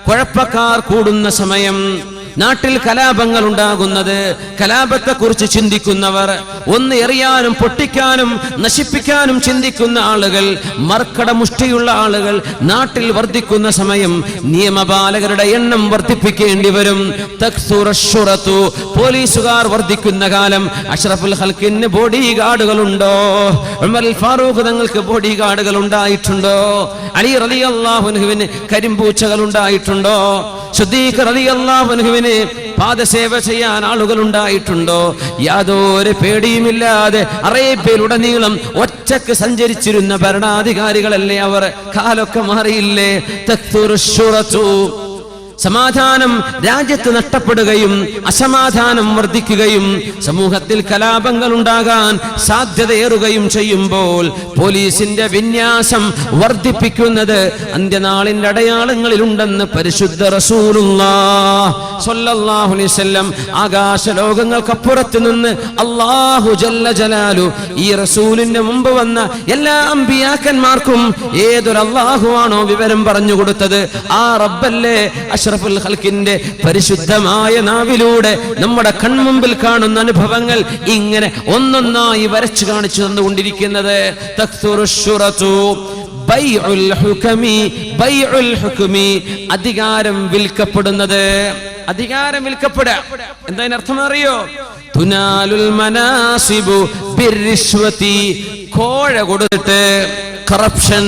കുഴപ്പക്കാർ കൂടുന്ന സമയം നാട്ടിൽ കലാപങ്ങൾ ഉണ്ടാകുന്നത്. കലാപത്തെ കുറിച്ച് ചിന്തിക്കുന്നവർ, ഒന്ന് എറിയാനും പൊട്ടിക്കാനും നശിപ്പിക്കാനും ചിന്തിക്കുന്ന ആളുകൾ, മർക്കട മുഷ്ടിയുള്ള ആളുകൾ നാട്ടിൽ വർദ്ധിക്കുന്ന സമയം നിയമപാലകരുടെ എണ്ണം വർദ്ധിപ്പിക്കേണ്ടി വരും. തക്സുറശ്ശുറത്തു, പോലീസുകാർ വർദ്ധിക്കുന്ന കാലം. അഷ്റഫുൽ ഖൽഖിന് ബോഡി ഗാർഡുകളുണ്ടോ? ഉമർ ഫാറൂഖ് തങ്ങൾക്ക് ബോഡി ഗാർഡുകൾ ഉണ്ടായിട്ടുണ്ടോ? അലി റളിയല്ലാഹു അൻഹുവിന് കരിമ്പൂച്ചകൾ ഉണ്ടായിട്ടുണ്ടോ? സിദ്ദീഖ് റളിയല്ലാഹു അൻഹുവിന് പാദസേവ ചെയ്യാൻ ആളുകൾ ഉണ്ടായിട്ടുണ്ടോ? യാതൊരു പേടിയുമില്ലാതെ അറേബ്യയിലുടനീളം ഒറ്റക്ക് സഞ്ചരിച്ചിരുന്ന ഭരണാധികാരികളല്ലേ അവർ? കാലൊക്കെ മാറിയില്ലേ? സമാധാനം രാജ്യത്ത് നഷ്ടപ്പെടുകയും അസമാധാനം വർദ്ധിക്കുകയും സമൂഹത്തിൽ കലാപങ്ങൾ ഉണ്ടാകാൻ സാധ്യതയേറുകയും ചെയ്യുമ്പോൾ പോലീസിന്റെ വിന്യാസം വർദ്ധിപ്പിക്കുന്നത് അന്ത്യനാളിന്റെ അടയാളങ്ങളിലുണ്ടെന്ന് പരിശുദ്ധ റസൂലുള്ളാഹി സ്വല്ലല്ലാഹു അലൈഹി വസല്ലം ആകാശ ലോകങ്ങൾക്കപ്പുറത്ത് നിന്ന് അല്ലാഹു ജല്ല ജലാലു ഈ റസൂലിന്റെ മുമ്പ് വന്ന എല്ലാ അമ്പിയാക്കന്മാർക്കും ഏതൊരു അല്ലാഹുവാണോ വിവരം പറഞ്ഞു കൊടുത്തത്, ആ റബ്ബല്ലേ അഷ്റഫുൽ ഖൽഖിന്റെ പരിശുദ്ധമായ നാവിലൂടെ നമ്മുടെ കൺമുമ്പിൽ കാണുന്ന അനുഭവങ്ങൾ ഇങ്ങനെ ഒന്നൊന്നായി വരച്ചു കാണിച്ചു തന്നുകൊണ്ടിരിക്കുന്നത്. അധികാരം വിൽക്കപ്പെടുന്നത്, അധികാരം വിൽക്കപ്പെടുക. എന്താ അർത്ഥം അറിയോ? തുനാലുൽ മനാസിബു ബിർരിശ്വതി, കോഴ കൊടുത്തിട്ട്, കറപ്ഷൻ,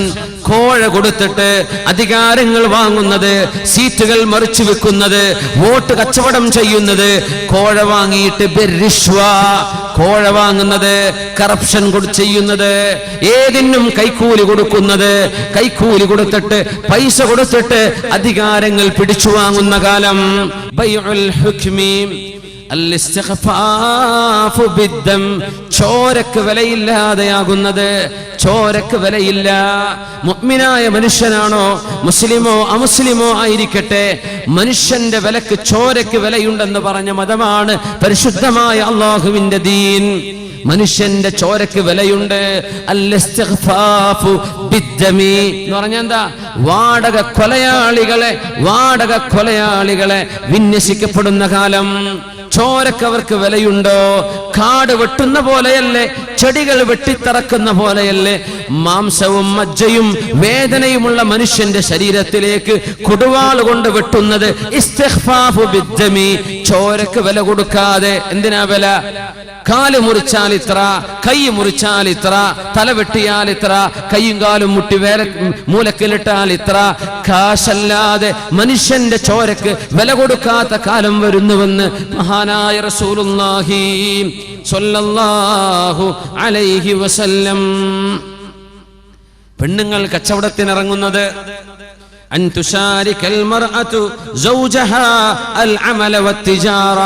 കോഴ കൊടുത്തിട്ട് അധികാരങ്ങൾ വാങ്ങുന്നത്, സീറ്റുകൾ മറിച്ചു വെക്കുന്നത്, വോട്ട് കച്ചവടം ചെയ്യുന്നത്, കോഴ വാങ്ങിയിട്ട് ബിർരിശ്വ, കോഴ വാങ്ങുന്നത്, കറപ്ഷൻ ചെയ്യുന്നത്, ഏതിനും കൈക്കൂലി കൊടുക്കുന്നത്, കൈക്കൂലി കൊടുത്തിട്ട് പൈസ കൊടുത്തിട്ട് അധികാരങ്ങൾ പിടിച്ചു വാങ്ങുന്ന കാലം. ബൈഉൽ ഹുക്മി ചോരക്ക് വിലയില്ലാതെയാകുന്നത്, ചോരക്ക് വിലയില്ല. മുഅ്മിനായ മനുഷ്യനാണോ, മുസ്ലിമോ അമുസ്ലിമോ ആയിരിക്കട്ടെ, മനുഷ്യന്റെ വിലക്ക് ചോരക്ക് വിലയുണ്ടെന്ന് പറഞ്ഞ മതമാണ് പരിശുദ്ധമായ അല്ലാഹുവിന്റെ ദീൻ. മനുഷ്യന്റെ ചോരക്ക് വിലയുണ്ട്. അൽ-ഇസ്തിഗ്ഫാഫു ബിദ്ദമി എന്ന് പറഞ്ഞാൽ എന്താ? വാടക കൊലയാളികളെ വിന്യസിക്കപ്പെടുന്ന കാലം. ചോരക്ക് അവർക്ക് വിലയുണ്ടോ? കാട് വെട്ടുന്ന പോലെയല്ലേ, ചെടികൾ വെട്ടിത്തറക്കുന്ന പോലെയല്ലേ മാംസവും മജ്ജയും വേദനയുമുള്ള മനുഷ്യന്റെ ശരീരത്തിലേക്ക് കൊടുവാൾ കൊണ്ട് വെട്ടുന്നത്? ഇസ്തിഗ്ഫാഫു ബിദ്ദമി, ചോരക്ക് വില കൊടുക്കാതെ. എന്തിനാ വില? കാല് മുറിച്ചാൽ ഇത്ര, കൈ മുറിച്ചാൽ ഇത്ര, തല വെട്ടിയാൽ ഇത്ര, കൈയും കാലും മുട്ടി മൂലക്കിലിട്ടാൽ ഇത്ര. കാശല്ലാതെ മനുഷ്യന്റെ ചോരക്ക് വില കൊടുക്കാത്ത കാലം വരുന്നുവെന്ന് മഹാനായ റസൂലുള്ളാഹി സ്വല്ലല്ലാഹു അലൈഹി വസല്ലം. പെണ്ണുങ്ങൾ കച്ചവടത്തിനിറങ്ങുന്നത് അൻ തുശാരികൽ മർഅതു സൗജഹാ അൽ അമല വത്തിജാറ.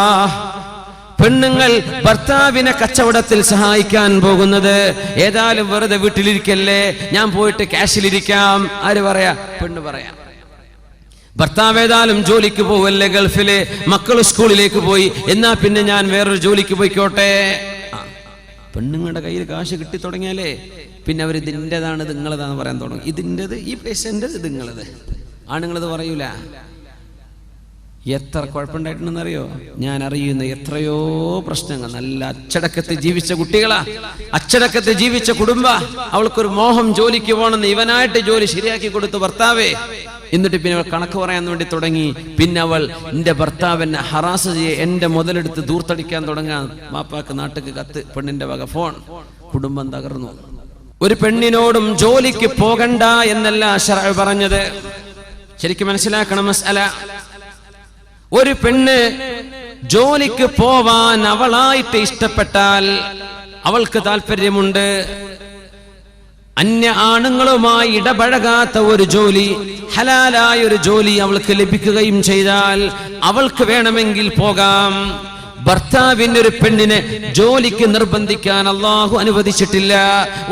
പെണ്ണുങ്ങൾ ഭർത്താവിനെ കച്ചവടത്തിൽ സഹായിക്കാൻ പോകുന്നത്. ഏതായാലും വെറുതെ വീട്ടിലിരിക്കല്ലേ, ഞാൻ പോയിട്ട് ക്യാഷിലിരിക്കാം. ആര് പറയാ? പെണ്ണ് പറയാ. ഭർത്താവ് ഏതായാലും ജോലിക്ക് പോവല്ലേ ഗൾഫില്, മക്കൾ സ്കൂളിലേക്ക് പോയി, എന്നാ പിന്നെ ഞാൻ വേറൊരു ജോലിക്ക് പോയിക്കോട്ടെ. പെണ്ണുങ്ങളുടെ കയ്യിൽ കാശ് കിട്ടി തുടങ്ങിയാലേ പിന്നെ അവർ ഇതിൻ്റെതാണ് നിങ്ങളതാന്ന് പറയാൻ തുടങ്ങും. ഇതിൻ്റെത്, ഈ പൈസൻ്റെത് നിങ്ങളത്. ആണുങ്ങളത് പറയൂല. എത്ര കുഴപ്പമുണ്ടായിട്ടുണ്ടെന്നറിയോ? ഞാൻ അറിയുന്ന എത്രയോ പ്രശ്നങ്ങൾ. നല്ല അച്ചടക്കത്തിൽ ജീവിച്ച കുട്ടികളാ, അച്ചടക്കത്തിൽ ജീവിച്ച കുടുംബ. അവൾക്കൊരു മോഹം ജോലിക്ക് പോകണമെന്ന് ഇവനായിട്ട് ജോലി ശരിയാക്കി കൊടുത്തു ഭർത്താവേ. എന്നിട്ട് പിന്നെ അവൾ കണക്ക് പറയാൻ വേണ്ടി തുടങ്ങി. പിന്നെ അവൾ എന്റെ ഭർത്താവിനെ ഹറാസ് ചെയ്യെ, എന്റെ മുതലെടുത്ത് ദൂർത്തടിക്കാൻ തുടങ്ങാൻ. മാപ്പാക്ക് നാട്ടിക്ക് കത്ത്, പെണ്ണിന്റെ വക ഫോൺ. കുടുംബം തകർന്നു. ഒരു പെണ്ണിനോടും ജോലിക്ക് പോകണ്ട എന്നല്ല ശർഅ പറഞ്ഞത്. ശരിക്കും മനസ്സിലാക്കണം മസ്അല. ഒരു പെണ്ണ് ജോലിക്ക് പോവാൻ അവളായിട്ട് ഇഷ്ടപ്പെട്ടാൽ, അവൾക്ക് താല്പര്യമുണ്ട്, അന്യ ആണുങ്ങളുമായി ഇടപഴകാത്ത ഒരു ജോലി, ഹലാലായ ഒരു ജോലി അവൾക്ക് ലഭിക്കുകയും ചെയ്താൽ അവൾക്ക് വേണമെങ്കിൽ പോകാം. ഭർത്താവിന്റെ ഒരു പെണ്ണിനെ ജോലിക്ക് നിർബന്ധിക്കാൻ അല്ലാഹു അനുവദിച്ചിട്ടില്ല.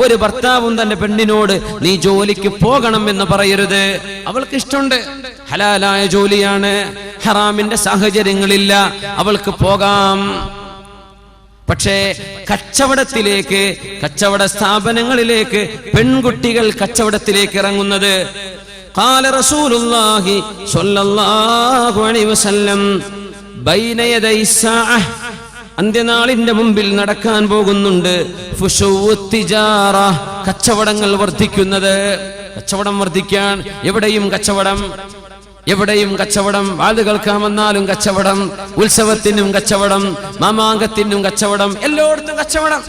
ഒരു ഭർത്താവും തന്റെ പെണ്ണിനോട് നീ ജോലിക്ക് പോകണം എന്ന് പറയരുത്. അവൾക്ക് ഇഷ്ടമുണ്ട്, ഹലാലായ ജോലിയാണ്, ഹറാമിന്റെ സാഹചര്യങ്ങളില്ല, അവൾക്ക് പോകാം. പക്ഷേ കച്ചവടത്തിലേക്ക്, കച്ചവട സ്ഥാപനങ്ങളിലേക്ക് പെൺകുട്ടികൾ കച്ചവടത്തിലേക്ക് ഇറങ്ങുന്നത്, ഖാല റസൂലുള്ളാഹി സ്വല്ലല്ലാഹു അലൈഹി വസല്ലം, ബൈന യദൈ സാഅഹ്, അന്ത്യനാളിന്റെ മുമ്പിൽ നടക്കാൻ പോകുന്നുണ്ട്, ഫുശൂഉത് തിജാറ, കച്ചവടങ്ങൾ വർദ്ധിക്കുന്നത്. കച്ചവടം വർദ്ധിക്കാൻ, എവിടെയും കച്ചവടം, എവിടെയും കച്ചവടം. വാത് കേൾക്കാൻ വന്നാലും കച്ചവടം, ഉത്സവത്തിനും കച്ചവടം, മാമാങ്കത്തിനും കച്ചവടം, എല്ലായിടത്തും കച്ചവടം.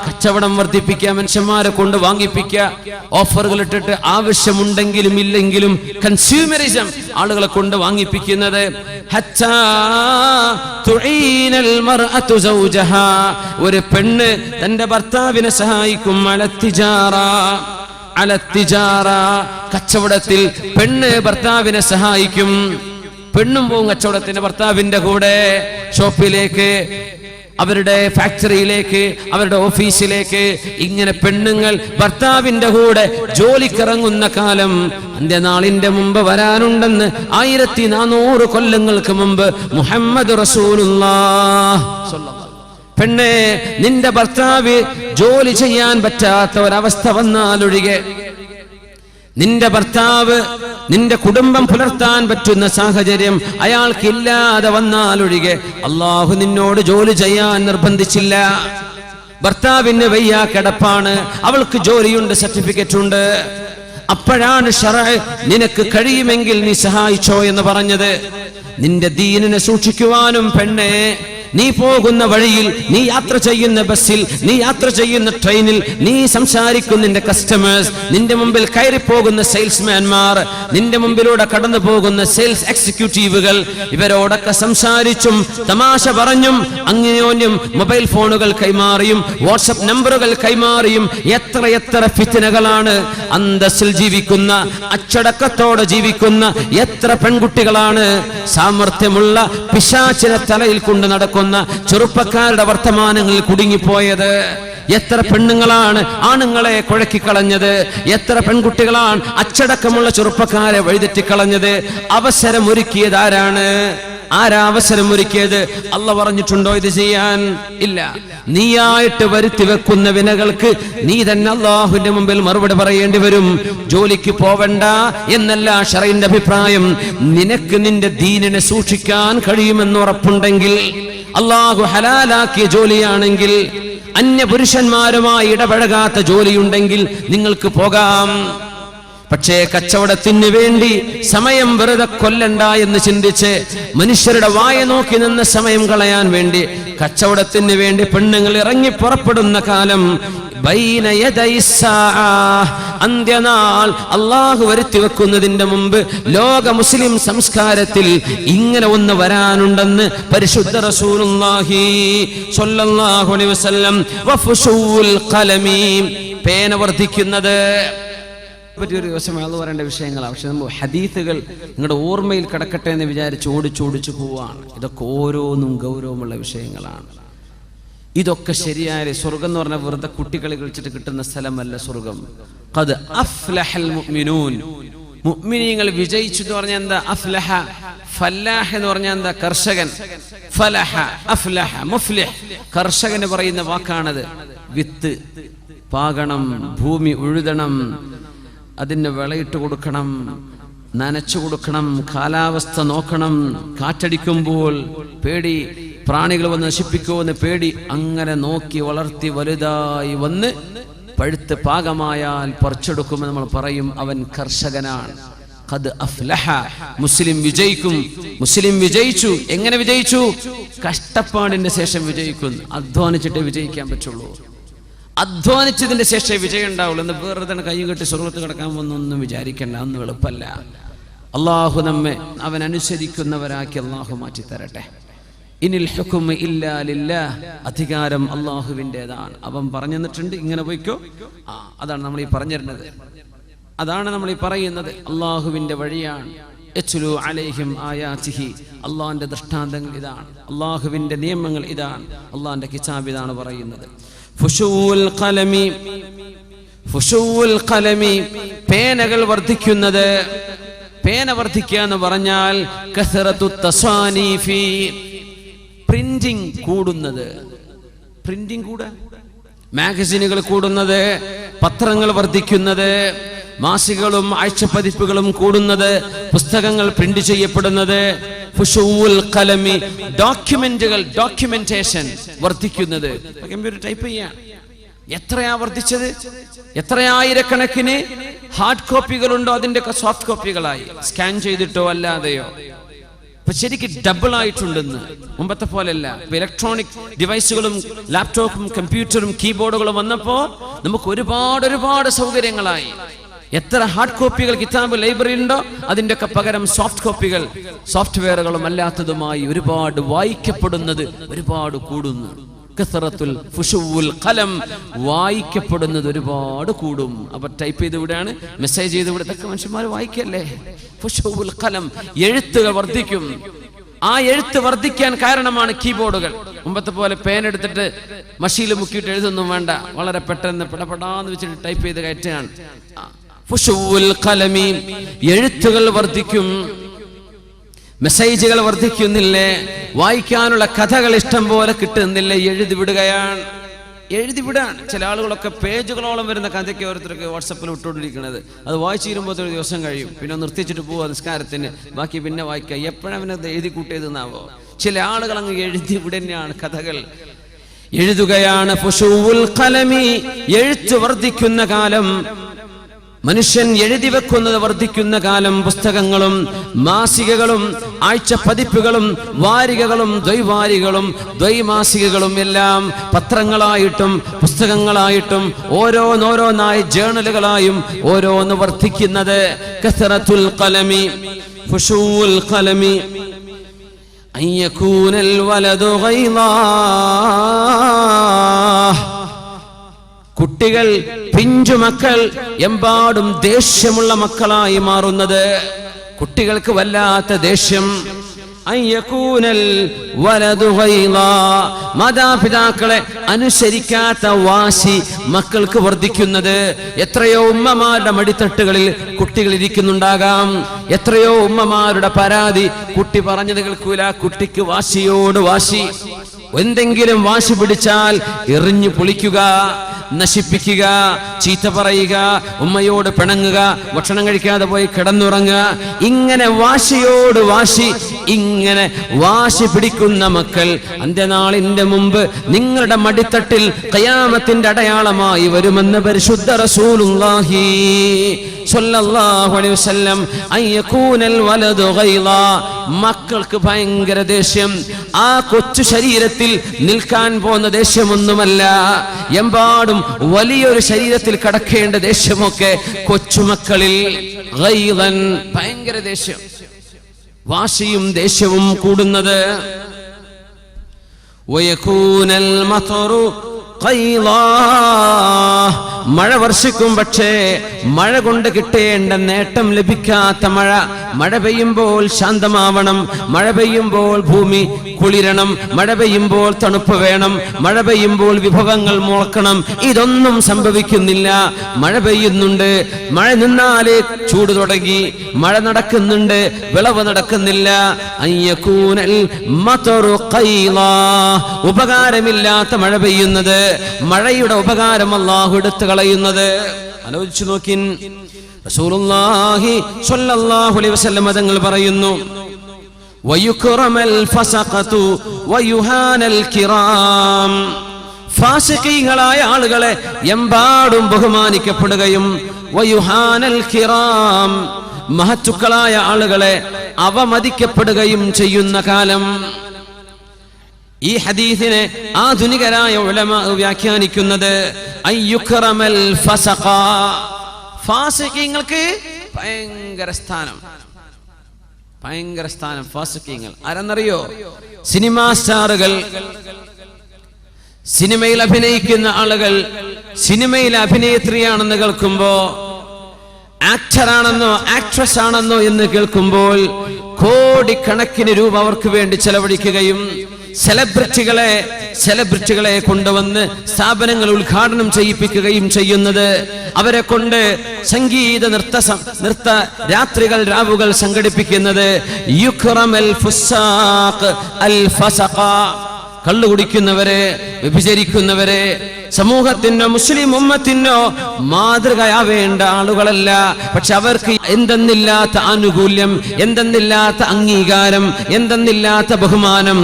കച്ചവടം വർദ്ധിപ്പിക്കുക, മനുഷ്യന്മാരെ കൊണ്ട് വാങ്ങിപ്പിക്കുക, ഓഫറുകൾ ഇട്ടിട്ട് ആവശ്യമുണ്ടെങ്കിലും ഇല്ലെങ്കിലും കൺസ്യൂമറിസം ആളുകളെ കൊണ്ട് വാങ്ങിപ്പിക്കുന്നത്. ഒരു പെണ്ണ് തന്റെ ഭർത്താവിനെ സഹായിക്കും. കച്ചവടത്തിൽ പെണ്ണ് ഭർത്താവിനെ സഹായിക്കും. പെണ്ണും പോവും കച്ചവടത്തിന് ഭർത്താവിന്റെ കൂടെ, ഷോപ്പിലേക്ക്, അവരുടെ ഫാക്ടറിയിലേക്ക്, അവരുടെ ഓഫീസിലേക്ക്. ഇങ്ങനെ പെണ്ണുങ്ങൾ ഭർത്താവിന്റെ കൂടെ ജോലിക്കിറങ്ങുന്ന കാലം അന്ത്യനാളിന്റെ മുമ്പ് വരാനുണ്ടെന്ന് 1400 കൊല്ലങ്ങൾക്ക് മുമ്പ് മുഹമ്മദ് റസൂലുള്ളാഹ്. പെണ്ണെ, നിന്റെ ഭർത്താവ് ജോലി ചെയ്യാൻ പറ്റാത്ത ഒരവസ്ഥ വന്നാലൊഴികെ, നിന്റെ ഭർത്താവ് നിന്റെ കുടുംബം പുലർത്താൻ പറ്റുന്ന സാഹചര്യം അയാൾക്കില്ലാതെ വന്നാലൊഴികെ അള്ളാഹു നിന്നോട് ജോലി ചെയ്യാൻ നിർബന്ധിച്ചില്ല. ഭർത്താവിന് വയ്യ, കിടപ്പാണ്, അവൾക്ക് ജോലിയുണ്ട്, സർട്ടിഫിക്കറ്റ് ഉണ്ട്. അപ്പോഴാണ് ശറഅ് നിനക്ക് കഴിയുമെങ്കിൽ നീ സഹായിച്ചോ എന്ന് പറഞ്ഞത്. നിന്റെ ദീനിനെ സൂക്ഷിക്കുവാനും പെണ്ണെ, നീ പോകുന്ന വഴിയിൽ, നീ യാത്ര ചെയ്യുന്ന ബസ്സിൽ, നീ യാത്ര ചെയ്യുന്ന ട്രെയിനിൽ, നീ സംസാരിക്കുന്ന നിന്റെ കസ്റ്റമേഴ്സ്, നിന്റെ മുമ്പിൽ കയറിപ്പോകുന്ന സെയിൽസ്മാൻമാർ, നിന്റെ മുമ്പിലൂടെ കടന്നു പോകുന്ന സെയിൽസ് എക്സിക്യൂട്ടീവുകൾ, ഇവരോടൊക്കെ സംസാരിച്ചും തമാശ പറഞ്ഞും അന്യോന്യം മൊബൈൽ ഫോണുകൾ കൈമാറിയും വാട്സ്ആപ്പ് നമ്പറുകൾ കൈമാറിയും എത്ര ഫിത്നകളാണ്. അന്തസ്സിൽ ജീവിക്കുന്ന, അച്ചടക്കത്തോടെ ജീവിക്കുന്ന എത്ര പെൺകുട്ടികളാണ് സാമർത്ഥ്യമുള്ള പിശാചിനെ തലയിൽ കൊണ്ട് നടക്കുന്നത് ചെറുപ്പക്കാരുടെ വർത്തമാനങ്ങളിൽ കുടുങ്ങിപ്പോയത്. എത്ര പെണ്ണുങ്ങളാണ് ആണുങ്ങളെ കുഴക്കിക്കളഞ്ഞത്, എത്ര പെൺകുട്ടികളാണ് അച്ചടക്കമുള്ള ചെറുപ്പക്കാരെ വഴിതെറ്റിക്കളഞ്ഞത്. അവസരമൊരുക്കിയത് ആരാണ്? ആരാ അവസരമൊരുക്കിയത്? അള്ളാഹ് പറഞ്ഞിട്ടുണ്ടോ ഇത് ചെയ്യാൻ? ഇല്ല. നീയായിട്ട് വരുത്തി വെക്കുന്ന വിനകൾക്ക് നീ തന്നെ അള്ളാഹുവിന്റെ മുമ്പിൽ മറുപടി പറയേണ്ടി വരും. ജോലിക്ക് പോവണ്ട എന്നല്ല ശറഈന്റെ അഭിപ്രായം. നിനക്ക് നിന്റെ ദീനിനെ സൂക്ഷിക്കാൻ കഴിയുമെന്ന് ഉറപ്പുണ്ടെങ്കിൽ, അള്ളാഹു ഹലാലാക്കിയ ജോലിയാണെങ്കിൽ, അന്യ പുരുഷന്മാരുമായി ഇടപഴകാത്ത ജോലിയുണ്ടെങ്കിൽ നിങ്ങൾക്ക് പോകാം. പക്ഷേ കച്ചവടത്തിന് വേണ്ടി സമയം വെറുതെ കൊല്ലണ്ട എന്ന് ചിന്തിച്ച് മനുഷ്യരുടെ വായ നോക്കി നിന്ന് സമയം കളയാൻ വേണ്ടി കച്ചവടത്തിന് വേണ്ടി പെണ്ണുങ്ങൾ ഇറങ്ങി പുറപ്പെടുന്ന കാലം, അന്ത്യനാൾ അള്ളാഹു വരുത്തി വെക്കുന്നതിന്റെ മുമ്പ് ലോക മുസ്ലിം സംസ്കാരത്തിൽ ഇങ്ങനെ ഒന്ന് വരാനുണ്ടെന്ന് പരിശുദ്ധ റസൂലുള്ളാഹി സ്വല്ലല്ലാഹു അലൈഹി വസല്ലം. വഫുശൂൽ ഖലമി, പേന വർദ്ധിക്കുന്നത് പറ്റിയൊരു ദിവസമായി അത് പറയേണ്ട വിഷയങ്ങളാണ്. പക്ഷെ നമ്മൾ ഹദീസുകൾ നിങ്ങളുടെ ഓർമ്മയിൽ കിടക്കട്ടെ എന്ന് വിചാരിച്ച് ഓടിച്ചോടിച്ചു പോവാണ്. ഇതൊക്കെ ഓരോന്നും ഗൗരവമുള്ള വിഷയങ്ങളാണ്. ഇതൊക്കെ ശരിയായ സ്വർഗം എന്ന് പറഞ്ഞാൽ വെറുതെ കുട്ടികളെ കളിച്ചിട്ട് കിട്ടുന്ന സ്ഥലമല്ല സ്വർഗം. ഖദ് അഫ്ലഹൽ മുഅ്മിനൂൻ, മുഅ്മിനീങ്ങൾ വിജയിച്ചു എന്ന് പറഞ്ഞാൽ എന്താ? അഫ്ലഹ, ഫല്ലാഹ് എന്ന് പറഞ്ഞാൽ എന്താ? കർഷകൻ. ഫലഹ, അഫ്ലഹ, മുഫ്ലിഹ്, കർഷകന് പറയുന്ന വാക്കാണത്. വിത്ത് പാകണം, ഭൂമി ഉഴുതണം, അതിന് വിളയിട്ട് കൊടുക്കണം, നനച്ചു കൊടുക്കണം, കാലാവസ്ഥ നോക്കണം, കാറ്റടിക്കുമ്പോൾ പേടി, പ്രാണികൾ വന്ന് നശിപ്പിക്കുമെന്ന് പേടി. അങ്ങനെ നോക്കി വളർത്തി വലുതായി വന്ന് പഴുത്ത് പാകമായാൽ പറിച്ചെടുക്കുമെന്ന് നമ്മൾ പറയും, അവൻ കർഷകനാണ്. ഖദ് അഫ്ലഹ, മുസ്ലിം വിജയിക്കും. മുസ്ലിം വിജയിച്ചു. എങ്ങനെ വിജയിച്ചു? കഷ്ടപ്പാടിന്റെ ശേഷം വിജയിക്കുന്നു. അധ്വാനിച്ചിട്ടേ വിജയിക്കാൻ പറ്റുള്ളൂ. അധ്വാനിച്ചതിന്റെ ശേഷം വിജയം ഉണ്ടാവുള്ളൂ. എന്ന് വെറുതെ കൈ കെട്ടി സ്വർഗ്ഗത്ത് കിടക്കാൻ വന്നൊന്നും വിചാരിക്കേണ്ട, ഒന്നും എളുപ്പമല്ല. അള്ളാഹു നമ്മെ അവൻ അനുസരിക്കുന്നവരാക്കി അള്ളാഹു മാറ്റി തരട്ടെ. ഇനിൽ ഹുക്മു ഇല്ലാ ലില്ലാഹ്, അധികാരം അള്ളാഹുവിൻ്റെതാണ്. അവൻ പറഞ്ഞു തന്നിട്ടുണ്ട്, ഇങ്ങനെ പോയിക്കോ. അതാണ് നമ്മൾ ഈ പറഞ്ഞിരുന്നത്, അതാണ് നമ്മൾ ഈ പറയുന്നത്. അള്ളാഹുവിന്റെ വഴിയാണ്. യത്ലു അലൈഹിം ആയാതിഹി, അള്ളാഹിന്റെ ദൃഷ്ടാന്തങ്ങൾ ഇതാണ്, അള്ളാഹുവിന്റെ നിയമങ്ങൾ ഇതാണ്, അള്ളാഹിന്റെ കിതാബ് ഇതാണ് പറയുന്നത്. ഫുശൂൽ ഖലമി, ഫുശൂൽ ഖലമി, പേനകൾ വർദ്ധിക്കുന്നത്. പേന വർദ്ധിക്കുക എന്ന് പറഞ്ഞാൽ കസറത്തു തസാനീഫി, പ്രിന്റിംഗ് കൂടുന്നത്. പ്രിന്റിംഗ് കൂടെ, മാഗസിനുകൾ കൂടുന്നത്, പത്രങ്ങൾ വർദ്ധിക്കുന്നത്, മാസികകളും ആഴ്ചപ്പതിപ്പുകളും കൂടുന്നത്, പുസ്തകങ്ങൾ പ്രിന്റ് ചെയ്യപ്പെടുന്നത്. ഫുശൂൽ ഖലമി, ഡോക്യുമെന്റുകൾ, ഡോക്യുമെന്റേഷൻ വർദ്ധിക്കുന്നത്. കമ്പ്യൂട്ടർ ടൈപ്പ് ചെയ്യാൻ എത്രയാ വർദ്ധിച്ചത്? എത്രയായിരക്കണക്കിന് ഹാർഡ് കോപ്പികളുണ്ടോ അതിന്റെ സോഫ്റ്റ് കോപ്പികളായി, സ്കാൻ ചെയ്തിട്ടോ അല്ലാതെയോ. അപ്പൊ ശരിക്കും ഡബിൾ ആയിട്ടുണ്ടെന്ന്. മുമ്പത്തെ പോലെയല്ല. ഇലക്ട്രോണിക് ഡിവൈസുകളും ലാപ്ടോപ്പും കമ്പ്യൂട്ടറും കീബോർഡുകളും വന്നപ്പോ നമുക്ക് ഒരുപാട് സൗകര്യങ്ങളായി. എത്ര ഹാർഡ് കോപ്പികൾ കിതാബ് ലൈബ്രറി ഉണ്ടോ അതിന്റെ ഒക്കെ പകരം സോഫ്റ്റ് കോപ്പികൾ, സോഫ്റ്റ്വെയറുകളും അല്ലാത്തതുമായി ഒരുപാട് വായിക്കപ്പെടുന്നത് ഒരുപാട് കൂടുന്നു. കസറത്തുൽ ഫുശുവുൽ ഖലം, വായിക്കപ്പെടുന്നത് ഒരുപാട് കൂടും. അപ്പൊ ടൈപ്പ് ചെയ്ത് വിടാണ്, മെസ്സേജ് ചെയ്ത് വിടുക, ഇതൊക്കെ മനുഷ്യന്മാർ വായിക്കല്ലേ. ഫുശുവുൽ ഖലം, എഴുത്തുകൾ വർദ്ധിക്കും. ആ എഴുത്ത് വർദ്ധിക്കാൻ കാരണമാണ് കീബോർഡുകൾ. മുമ്പത്തെ പോലെ പേൻ എടുത്തിട്ട് മഷിയിൽ മുക്കിയിട്ട് എഴുതൊന്നും വേണ്ട, വളരെ പെട്ടെന്ന് പെടപെടാന്ന് വെച്ചിട്ട് ടൈപ്പ് ചെയ്ത് കയറ്റാണ്. ഫുശുവുൽ ഖലമി, എഴുത്തുകൾ വർദ്ധിക്കും, മെസ്സേജുകൾ വർദ്ധിക്കുന്നില്ലേ, വായിക്കാനുള്ള കഥകൾ ഇഷ്ടം പോലെ കിട്ടുന്നില്ല, എഴുതി വിടുകയാണ്. ചില ആളുകളൊക്കെ പേജുകളോളം വരുന്ന കഥയ്ക്ക് ഓരോരുത്തർക്ക് വാട്സപ്പിൽ വിട്ടുകൊണ്ടിരിക്കുന്നത്. അത് വായിച്ചു തീരുമ്പോൾ ഒരു ദിവസം കഴിയും, പിന്നെ നിർത്തിച്ചിട്ട് പോവുക നിസ്കാരത്തിന്, ബാക്കി പിന്നെ വായിക്കുക. എപ്പോഴവനത് എഴുതി കൂട്ടിയതെന്നാവോ? ചില ആളുകൾ അങ്ങ് എഴുതി വിടുകയാണ്, കഥകൾ എഴുതുകയാണ്. ഫുശുവുൽ ഖലമി, എഴുത്ത് വർദ്ധിക്കുന്ന കാലം, മനുഷ്യൻ എഴുതി വെക്കുന്നത് വർദ്ധിക്കുന്ന കാലം. പുസ്തകങ്ങളും മാസികകളും ആഴ്ച പതിപ്പുകളും വാരികകളും ദ്വൈവാരികളും ദ്വൈമാസികകളും എല്ലാം പത്രങ്ങളായിട്ടും പുസ്തകങ്ങളായിട്ടും ഓരോന്നോരോന്നായി ജേണലുകളായും ഓരോന്ന് വർദ്ധിക്കുന്നത്. കസറത്തുൽ ഖലമി, ഫുശൂൽ ഖലമി, അയ്യകൂനൽ വലദു ഗൈളാ, കുട്ടികൾ, പിഞ്ചുമക്കൾ എമ്പാടും ദേഷ്യമുള്ള മക്കളായി മാറുന്നത്. കുട്ടികൾക്ക് വല്ലാത്ത ദേഷ്യം. അയ്യകൂനൽ വലദു ഗൈളാ, മാതാപിതാക്കളെ അനുസരിക്കാത്ത വാശി മക്കൾക്ക് വർദ്ധിക്കുന്നത്. എത്രയോ ഉമ്മമാരുടെ മടിത്തട്ടുകളിൽ കുട്ടികൾ ഇരിക്കുന്നുണ്ടാകാം. എത്രയോ ഉമ്മമാരുടെ പരാതി, കുട്ടി പറഞ്ഞത് കേൾക്കൂല, കുട്ടിക്ക് വാശിയോട് വാശി. എന്തെങ്കിലും വാശി പിടിച്ചാൽ എറിഞ്ഞു പൊളിക്കുക, നശിപ്പിക്കുക, ചീത്ത പറയുക, ഉമ്മയോട് പിണങ്ങുക, ഭക്ഷണം കഴിക്കാതെ പോയി കിടന്നുറങ്ങുക. ഇങ്ങനെ വാശിയോട് വാശി, ഇങ്ങനെ വാശി പിടിക്കുന്ന മക്കൾ അന്ത്യനാളിന്റെ മുമ്പ് നിങ്ങളുടെ മടിത്തട്ടിൽ ഖിയാമത്തിന്റെ അടയാളമായി വരുമെന്ന് പരിശുദ്ധ റസൂലുള്ളാഹി സ്വല്ലല്ലാഹു അലൈഹി വസല്ലം. അയ്യകൂനൽ വലദു ഗൈളാ, മക്കൾക്ക് ഭയങ്കര ദേഷ്യം. ആ കൊച്ചു ശരീരത്തിൽ നിൽക്കാൻ പോകുന്ന ദേഷ്യമൊന്നുമല്ല, എമ്പാടും വലിയൊരു ശരീരത്തിൽ കടക്കേണ്ട ദേഷ്യമൊക്കെ കൊച്ചുമക്കളിൽ. ഗൈളൻ, ഭയങ്കര ദേഷ്യം, വാശിയും ദേഷ്യവും കൂടുന്നത്. വയകൂനൽ മതറു ഖൈളാ, മഴ വർഷിക്കും, പക്ഷേ മഴ കൊണ്ട് കിട്ടേണ്ട നേട്ടം ലഭിക്കാത്ത മഴ. മഴ പെയ്യുമ്പോൾ ശാന്തമാവണം, മഴ പെയ്യുമ്പോൾ ഭൂമി കുളിരണം, മഴ പെയ്യുമ്പോൾ തണുപ്പ് വേണം, മഴ പെയ്യുമ്പോൾ വിഭവങ്ങൾ മുളക്കണം. ഇതൊന്നും സംഭവിക്കുന്നില്ല. മഴ പെയ്യുന്നുണ്ട്, മഴ നിന്നാലേ ചൂട് തുടങ്ങി, മഴ നടക്കുന്നുണ്ട്, വിളവ് നടക്കുന്നില്ല. അയ്യകൂനൽ മതറു ഖൈളാ, ഉപകാരമില്ലാത്ത മഴ പെയ്യുന്നത്, മഴയുടെ ഉപകാരം അല്ലാഹു എടുത്തു കളയുന്നത്. ആലോചിച്ചു നോക്കിൻ. റസൂലുള്ളാഹി സ്വല്ലല്ലാഹു അലൈഹി വസല്ലം തങ്ങൾ പറയുന്നു, വയുക്റമൽ ഫസഖതു വയുഹാനൽ കിറാം, ഫാസിഖീങ്ങളായ ആളുകളെ എമ്പാടും ബഹുമാനിക്കപ്പെടുകയും വയുഹാനൽ കിറാം, മഹത്തുക്കളായ ആളുകളെ അവമതിക്കപ്പെടുകയും ചെയ്യുന്ന കാലം. ഈ ഹദീസിനെ ആധുനികരായ ഉലമാ വ്യാഖ്യാനിക്കുന്നത് അയ്യുക്റമൽ ഫസഖ, ഫാസിഖീങ്ങൾക്ക് ഭയങ്കര സ്ഥാനം, ഭയങ്കര സ്ഥാനം. ഫാസിഖീങ്ങൾ ആരെന്നറിയോ? സിനിമാ സ്റ്റാറുകൾ, സിനിമയിൽ അഭിനയിക്കുന്ന ആളുകൾ. സിനിമയിൽ അഭിനേത്രിയാണെന്ന് കേൾക്കുമ്പോ, ആക്ടറാണെന്നോ ആക്ട്രസ് ആണെന്നോ എന്ന് കേൾക്കുമ്പോൾ കോടിക്കണക്കിന് രൂപ അവർക്ക് വേണ്ടി ചെലവഴിക്കുകയും സെലിബ്രിറ്റികളെ കൊണ്ടുവന്ന് സ്ഥാപനങ്ങൾ ഉദ്ഘാടനം ചെയ്യിപ്പിക്കുകയും ചെയ്യുന്നത്, അവരെ കൊണ്ട് സംഗീത നൃത്ത രാത്രികൾ രാവുകൾ സംഘടിപ്പിക്കുന്നത്. യുക്റമൽ ഫുസാഖ് അൽ ഫസഖ, കള്ളുകുടിക്കുന്നവരെ, വ്യഭിചരിക്കുന്നവരെ സമൂഹത്തിനോ മുസ്ലിം ഉമ്മത്തിനോ മാതൃകയാവേണ്ട ആളുകളല്ല. പക്ഷെ അവർക്ക് എന്തെന്നില്ലാത്ത ആനുകൂല്യം, എന്തെന്നില്ലാത്ത അംഗീകാരം, എന്തെന്നില്ലാത്ത ബഹുമാനം.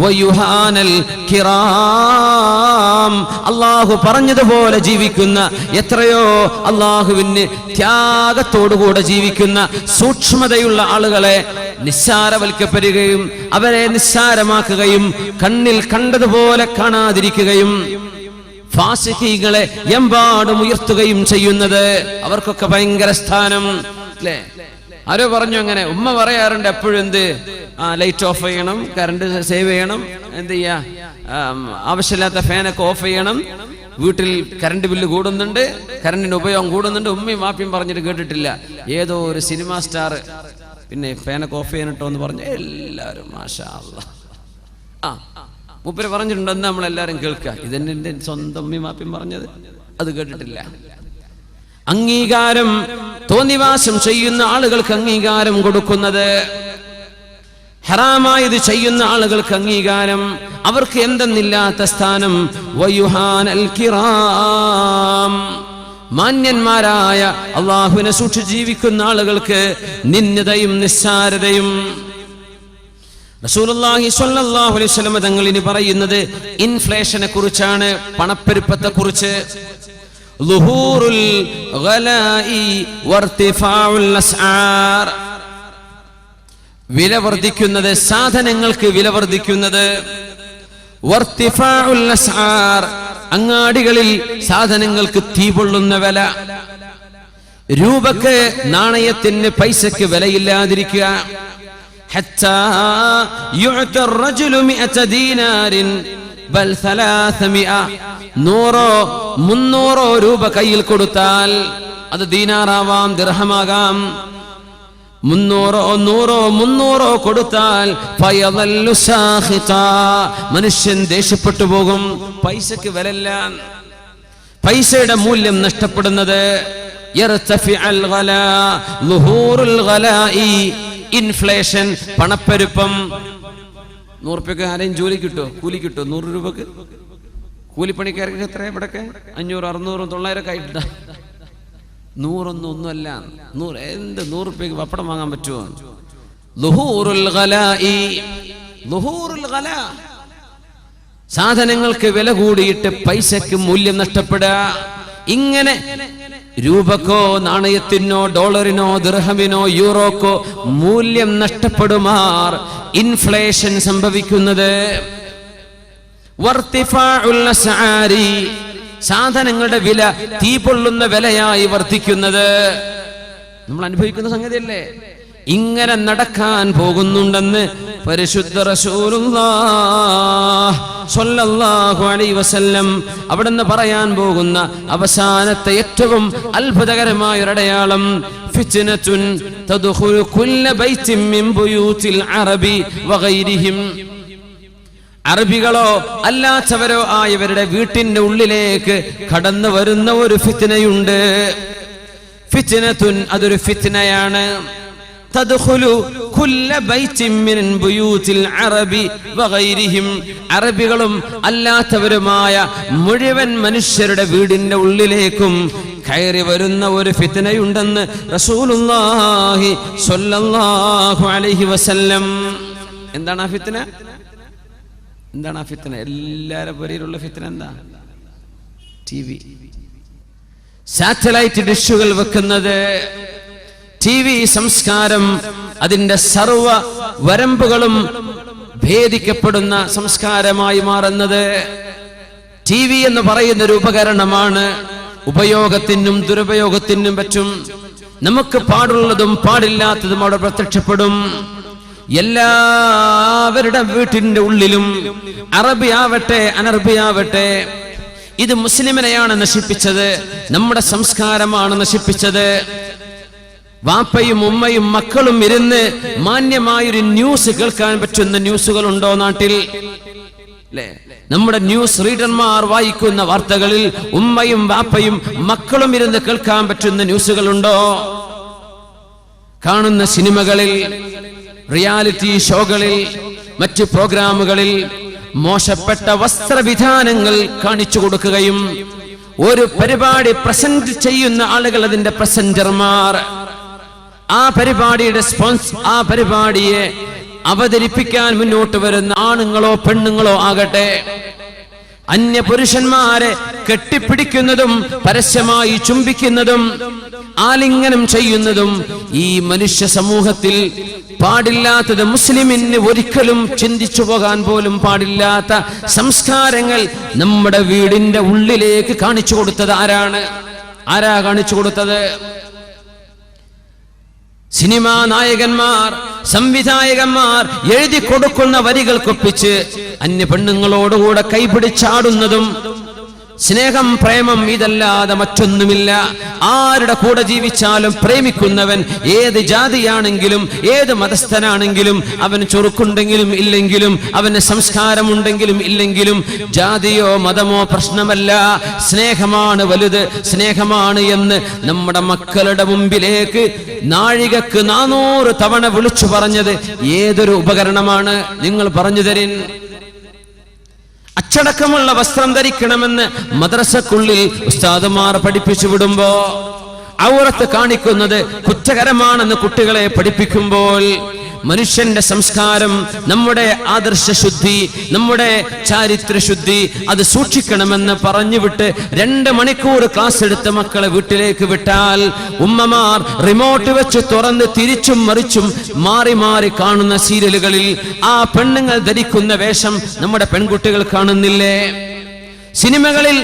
വയുഹാനൽ കിറാം, അള്ളാഹു പറഞ്ഞതുപോലെ ജീവിക്കുന്ന എത്രയോ അള്ളാഹുവിന് ത്യാഗത്തോടുകൂടെ ജീവിക്കുന്ന സൂക്ഷ്മതയുള്ള ആളുകളെ നിസ്സാരവൽക്കപ്പെടുകയും അവരെ നിസ്സാരമാക്കുകയും കണ്ണിൽ കണ്ടതുപോലെ കാണാതിരിക്കുകയും ഫാസിഖീകളെ എമ്പാടും ഉയർത്തുകയും ചെയ്യുന്നത്. അവർക്കൊക്കെ ഭയങ്കര സ്ഥാനം അല്ലേ? ആരോ പറഞ്ഞു അങ്ങനെ, ഉമ്മ പറയാറുണ്ട് എപ്പോഴും എന്ത്, ലൈറ്റ് ഓഫ് ചെയ്യണം, കറണ്ട് സേവ് ചെയ്യണം, എന്ത് ചെയ്യാ, ആവശ്യമില്ലാത്ത ഫാനൊക്കെ ഓഫ് ചെയ്യണം, വീട്ടിൽ കറണ്ട് ബില്ല് കൂടുന്നുണ്ട്, കറണ്ടിന്റെ ഉപയോഗം കൂടുന്നുണ്ട്. ഉമ്മയും വാപ്പിയും പറഞ്ഞിട്ട് കേട്ടിട്ടില്ല. ഏതോ ഒരു സിനിമാ സ്റ്റാർ പിന്നെ ഫാനൊക്കെ ഓഫ് ചെയ്യണട്ടോ എന്ന് പറഞ്ഞു എല്ലാവരും മാഷാ അല്ലാഹ് മൂപ്പര് പറഞ്ഞിട്ടുണ്ടെന്ന് നമ്മളെല്ലാരും കേൾക്കുക. ഇതെന്നെ എൻ്റെ സ്വന്തം ഉമ്മയും വാപ്പിയും പറഞ്ഞത്, അത് കേട്ടിട്ടില്ല. അംഗീകാരം തോന്നിവാസം ചെയ്യുന്ന ആളുകൾക്ക് അംഗീകാരം കൊടുക്കുന്നത്, ഹറാമായത് ചെയ്യുന്ന ആളുകൾക്ക് അംഗീകാരം, അവർക്ക് എന്തെന്നില്ലാത്ത സ്ഥാനം. വയുഹാനൽ കിറാം, മാന്യന്മാരായ അള്ളാഹുവിനെ സൂക്ഷിച്ച് ജീവിക്കുന്ന ആളുകൾക്ക് നിന്ദതയും നിസ്സാരതയും. റസൂലുള്ളാഹി സ്വല്ലല്ലാഹു അലൈഹി വസല്ലം തങ്ങൾ ഇനി പറയുന്നത് ഇൻഫ്ലേഷനെ കുറിച്ചാണ്, പണപ്പെരുപ്പത്തെ കുറിച്ച്. ളുഹൂറുൽ ഗലാഇ വർതിഫാഉൽ അസ്ആർ, വില വർദ്ധിക്കുന്നത്, സാധനങ്ങൾക്ക് വില വർദ്ധിക്കുന്നത്. വർതിഫാഉൽ അസ്ആർ, അങ്ങാടികളിൽ സാധനങ്ങൾക്ക് തീ പൊള്ളുന്ന വില. രൂപക്ക്, നാണയത്തിന്, പൈസക്ക് വിലയില്ലാതിരിക്കുക. ഹത്താ യുഅത الرجل 100 ദീനാരിൻ ബൽ 300, 100 രൂപ കയ്യിൽ കൊടുത്താൽ, അത് ദീനാറാവാം, ദിർഹമാകാം. 300 കൊടുത്താൽ ഫയദല്ലു സാഖിതാ, മനുഷ്യൻ ദേഷ്യപ്പെട്ടു പോകും. പൈസക്ക് വിലയില്ല, പൈസയുടെ മൂല്യം നഷ്ടപ്പെടുന്നത്. യർതഫിഉൽ ഗലാ, ളുഹൂറുൽ ഗലാഇ, ഇൻഫ്ലേഷൻ, പണപ്പെരുപ്പം. 100 രൂപയ്ക്ക് ആരെയും ജോലി കിട്ടോ, കൂലി കിട്ടോ? 100 രൂപക്ക് കൂലിപ്പണിക്കാർക്ക് എത്ര? ഇവിടൊക്കെ 500, 600, 900 ആയിട്ടാ. 100 ഒന്നുമല്ല. 100 രൂപയ്ക്ക് പപ്പടം വാങ്ങാൻ പറ്റുമോ? ളുഹൂറുൽ ഗലാഇ, ളുഹൂറുൽ ഗലാ, സാധനങ്ങൾക്ക് വില കൂടിയിട്ട് പൈസക്ക് മൂല്യം നഷ്ടപ്പെടുക. ഇങ്ങനെ രൂപക്കോ, നാണയത്തിനോ, ഡോളറിനോ, ദിർഹമിനോ, യൂറോക്കോ മൂല്യം നഷ്ടപ്പെടുമാർ ഇൻഫ്ലേഷൻ സംഭവിക്കുന്നത്. വർതിഫാഉൽ അസ്ആരി, സാധനങ്ങളുടെ വില തീ പൊള്ളുന്ന വിലയായി വർദ്ധിക്കുന്നത്. നമ്മൾ അനുഭവിക്കുന്ന സംഗതിയല്ലേ? ഇങ്ങനെ നടക്കാൻ പോകുന്നുണ്ടെന്ന് പരിശുദ്ധ റസൂലുള്ളാഹി സ്വല്ലല്ലാഹു അലൈഹി വസല്ലം അവിടുന്ന് പറയാൻ പോകുന്ന അവസാനത്തെ ഏറ്റവും അത്ഭുതകരമായ ഒരു അടയാളം, ഫിത്നത്തുൻ തദ്ഖുലു കുല്ല ബൈത്തിൻ മിൻ ബുയൂതിൽ അറബി വഗൈരിഹിം, അറബികളോ അല്ലാത്തവരോ ആയവരുടെ വീട്ടിന്റെ ഉള്ളിലേക്ക് കടന്നു വരുന്ന ഒരു ഫിത്നയുണ്ട്. ഫിത്നത്തുൻ, അതൊരു ഫിത്നയാണ്. തദ്ഖുലു കുല്ല ബൈത്തിൻ മിൻ ബുയൂതിൽ അറബി വഗൈരിഹിം, അറബികളും അല്ലാത്തവരുമായ മുഴുവൻ മനുഷ്യരുടെ വീടിന്റെ ഉള്ളിലേക്കും കയറി വരുന്ന ഒരു ഫിത്നയുണ്ടെന്ന് റസൂലുള്ളാഹി സ്വല്ലല്ലാഹു അലൈഹി വസല്ലം. എന്താണ് ആ ഫിത്ന? എന്താണ് ആ ഫിത്ന? എല്ലാവരുടെ പേരിലുള്ള ഫിത്ന എന്താ? TV, സാറ്റലൈറ്റ് ഡിഷുകൾ വെക്കുന്നത്, TV സംസ്കാരം, അതിന്റെ സർവ വരമ്പുകളും ഭേദിക്കപ്പെടുന്ന സംസ്കാരമായി മാറുന്നത്. TV എന്ന് പറയുന്ന ഒരു ഉപകരണമാണ്. ഉപയോഗത്തിനും ദുരുപയോഗത്തിനും പറ്റും. നമുക്ക് പാടുള്ളതും പാടില്ലാത്തതും അവിടെ പ്രത്യക്ഷപ്പെടും. എല്ലാവരുടെ വീട്ടിന്റെ ഉള്ളിലും, അറബിയാവട്ടെ അനർബിയാവട്ടെ, ഇത് മുസ്ലിമിനെയാണ് നശിപ്പിച്ചത്, നമ്മുടെ സംസ്കാരമാണ് നശിപ്പിച്ചത്. വാപ്പയും ഉമ്മയും മക്കളും ഇരുന്ന് മാന്യമായൊരു ന്യൂസ് കേൾക്കാൻ പറ്റുന്ന ന്യൂസുകളുണ്ടോ നാട്ടിൽ? അല്ലേ? നമ്മുടെ ന്യൂസ് റീഡർമാർ വായിക്കുന്ന വാർത്തകളിൽ ഉമ്മയും വാപ്പയും മക്കളും ഇരുന്ന് കേൾക്കാൻ പറ്റുന്ന ന്യൂസുകളുണ്ടോ? കാണുന്ന സിനിമകളിൽ, റിയാലിറ്റി ഷോകളിൽ, മറ്റ് പ്രോഗ്രാമുകളിൽ മോശപ്പെട്ട വസ്ത്രവിധാനങ്ങൾ കാണിച്ചു കൊടുക്കുകയും ഒരു പരിപാടി പ്രസന്റ് ചെയ്യുന്ന ആളുകൾ, അതിന്റെ പ്രസന്റർമാർ, ആ പരിപാടിയുടെ ആ പരിപാടിയെ അവതരിപ്പിക്കാൻ മുന്നോട്ട് വരുന്ന ആണുങ്ങളോ പെണ്ണുങ്ങളോ ആകട്ടെ, അന്യ പുരുഷന്മാരെ കെട്ടിപ്പിടിക്കുന്നതും പരസ്യമായി ചുംബിക്കുന്നതും ആലിംഗനം ചെയ്യുന്നതും ഈ മനുഷ്യ സമൂഹത്തിൽ പാടില്ലാത്തത്, മുസ്ലിമിന് ഒരിക്കലും ചിന്തിച്ചു പോകാൻ പോലും പാടില്ലാത്ത സംസ്കാരങ്ങൾ നമ്മുടെ വീടിന്റെ ഉള്ളിലേക്ക് കാണിച്ചു കൊടുത്തത് ആരാ കാണിച്ചു കൊടുത്തത്? സിനിമാ നായകന്മാർ, സംവിധായകന്മാർ എഴുതി കൊടുക്കുന്ന വരികൾക്കൊപ്പിച്ച് അന്യ പെണ്ണുങ്ങളോടുകൂടെ കൈപിടിച്ചാടുന്നതും, സ്നേഹം പ്രേമം ഇതല്ലാതെ മറ്റൊന്നുമില്ല. ആരുടെ കൂടെ ജീവിച്ചാലും പ്രേമിക്കുന്നവൻ ഏത് ജാതിയാണെങ്കിലും ഏത് മതസ്ഥനാണെങ്കിലും, അവന് ചൊറുക്കുണ്ടെങ്കിലും ഇല്ലെങ്കിലും, അവന് സംസ്കാരമുണ്ടെങ്കിലും ഇല്ലെങ്കിലും, ജാതിയോ മതമോ പ്രശ്നമല്ല, സ്നേഹമാണ് വലുത്, സ്നേഹമാണ് എന്ന് നമ്മുടെ മക്കളുടെ മുമ്പിലേക്ക് നാഴികക്ക് 400 തവണ വിളിച്ചു പറഞ്ഞത് ഏതൊരു ഉപകരണമാണ്? നിങ്ങൾ പറഞ്ഞു തരിൻ. അച്ചടക്കമുള്ള വസ്ത്രം ധരിക്കണമെന്ന് മദ്രസക്കുള്ളിൽ ഉസ്താദുമാർ പഠിപ്പിച്ചു വിടുമ്പോ, ഔറത്ത് കാണിക്കുന്നത് കുറ്റകരമാണെന്ന് കുട്ടികളെ പഠിപ്പിക്കുമ്പോൾ, മനുഷ്യന്റെ സംസ്കാരം, നമ്മുടെ ആദർശശുദ്ധി, നമ്മുടെ ചാരിത്രശുദ്ധി അത് സൂക്ഷിക്കണമെന്ന് പറഞ്ഞുവിട്ട് 2 മണിക്കൂർ ക്ലാസ് എടുത്ത മക്കളെ വീട്ടിലേക്ക് വിട്ടാൽ ഉമ്മമാർ റിമോട്ട് വെച്ച് തുറന്ന് തിരിച്ചും മറിച്ചും മാറി മാറി കാണുന്ന സീരിയലുകളിൽ ആ പെണ്ണുങ്ങൾ ധരിക്കുന്ന വേഷം നമ്മുടെ പെൺകുട്ടികൾ കാണുന്നില്ലേ? സിനിമകളിൽ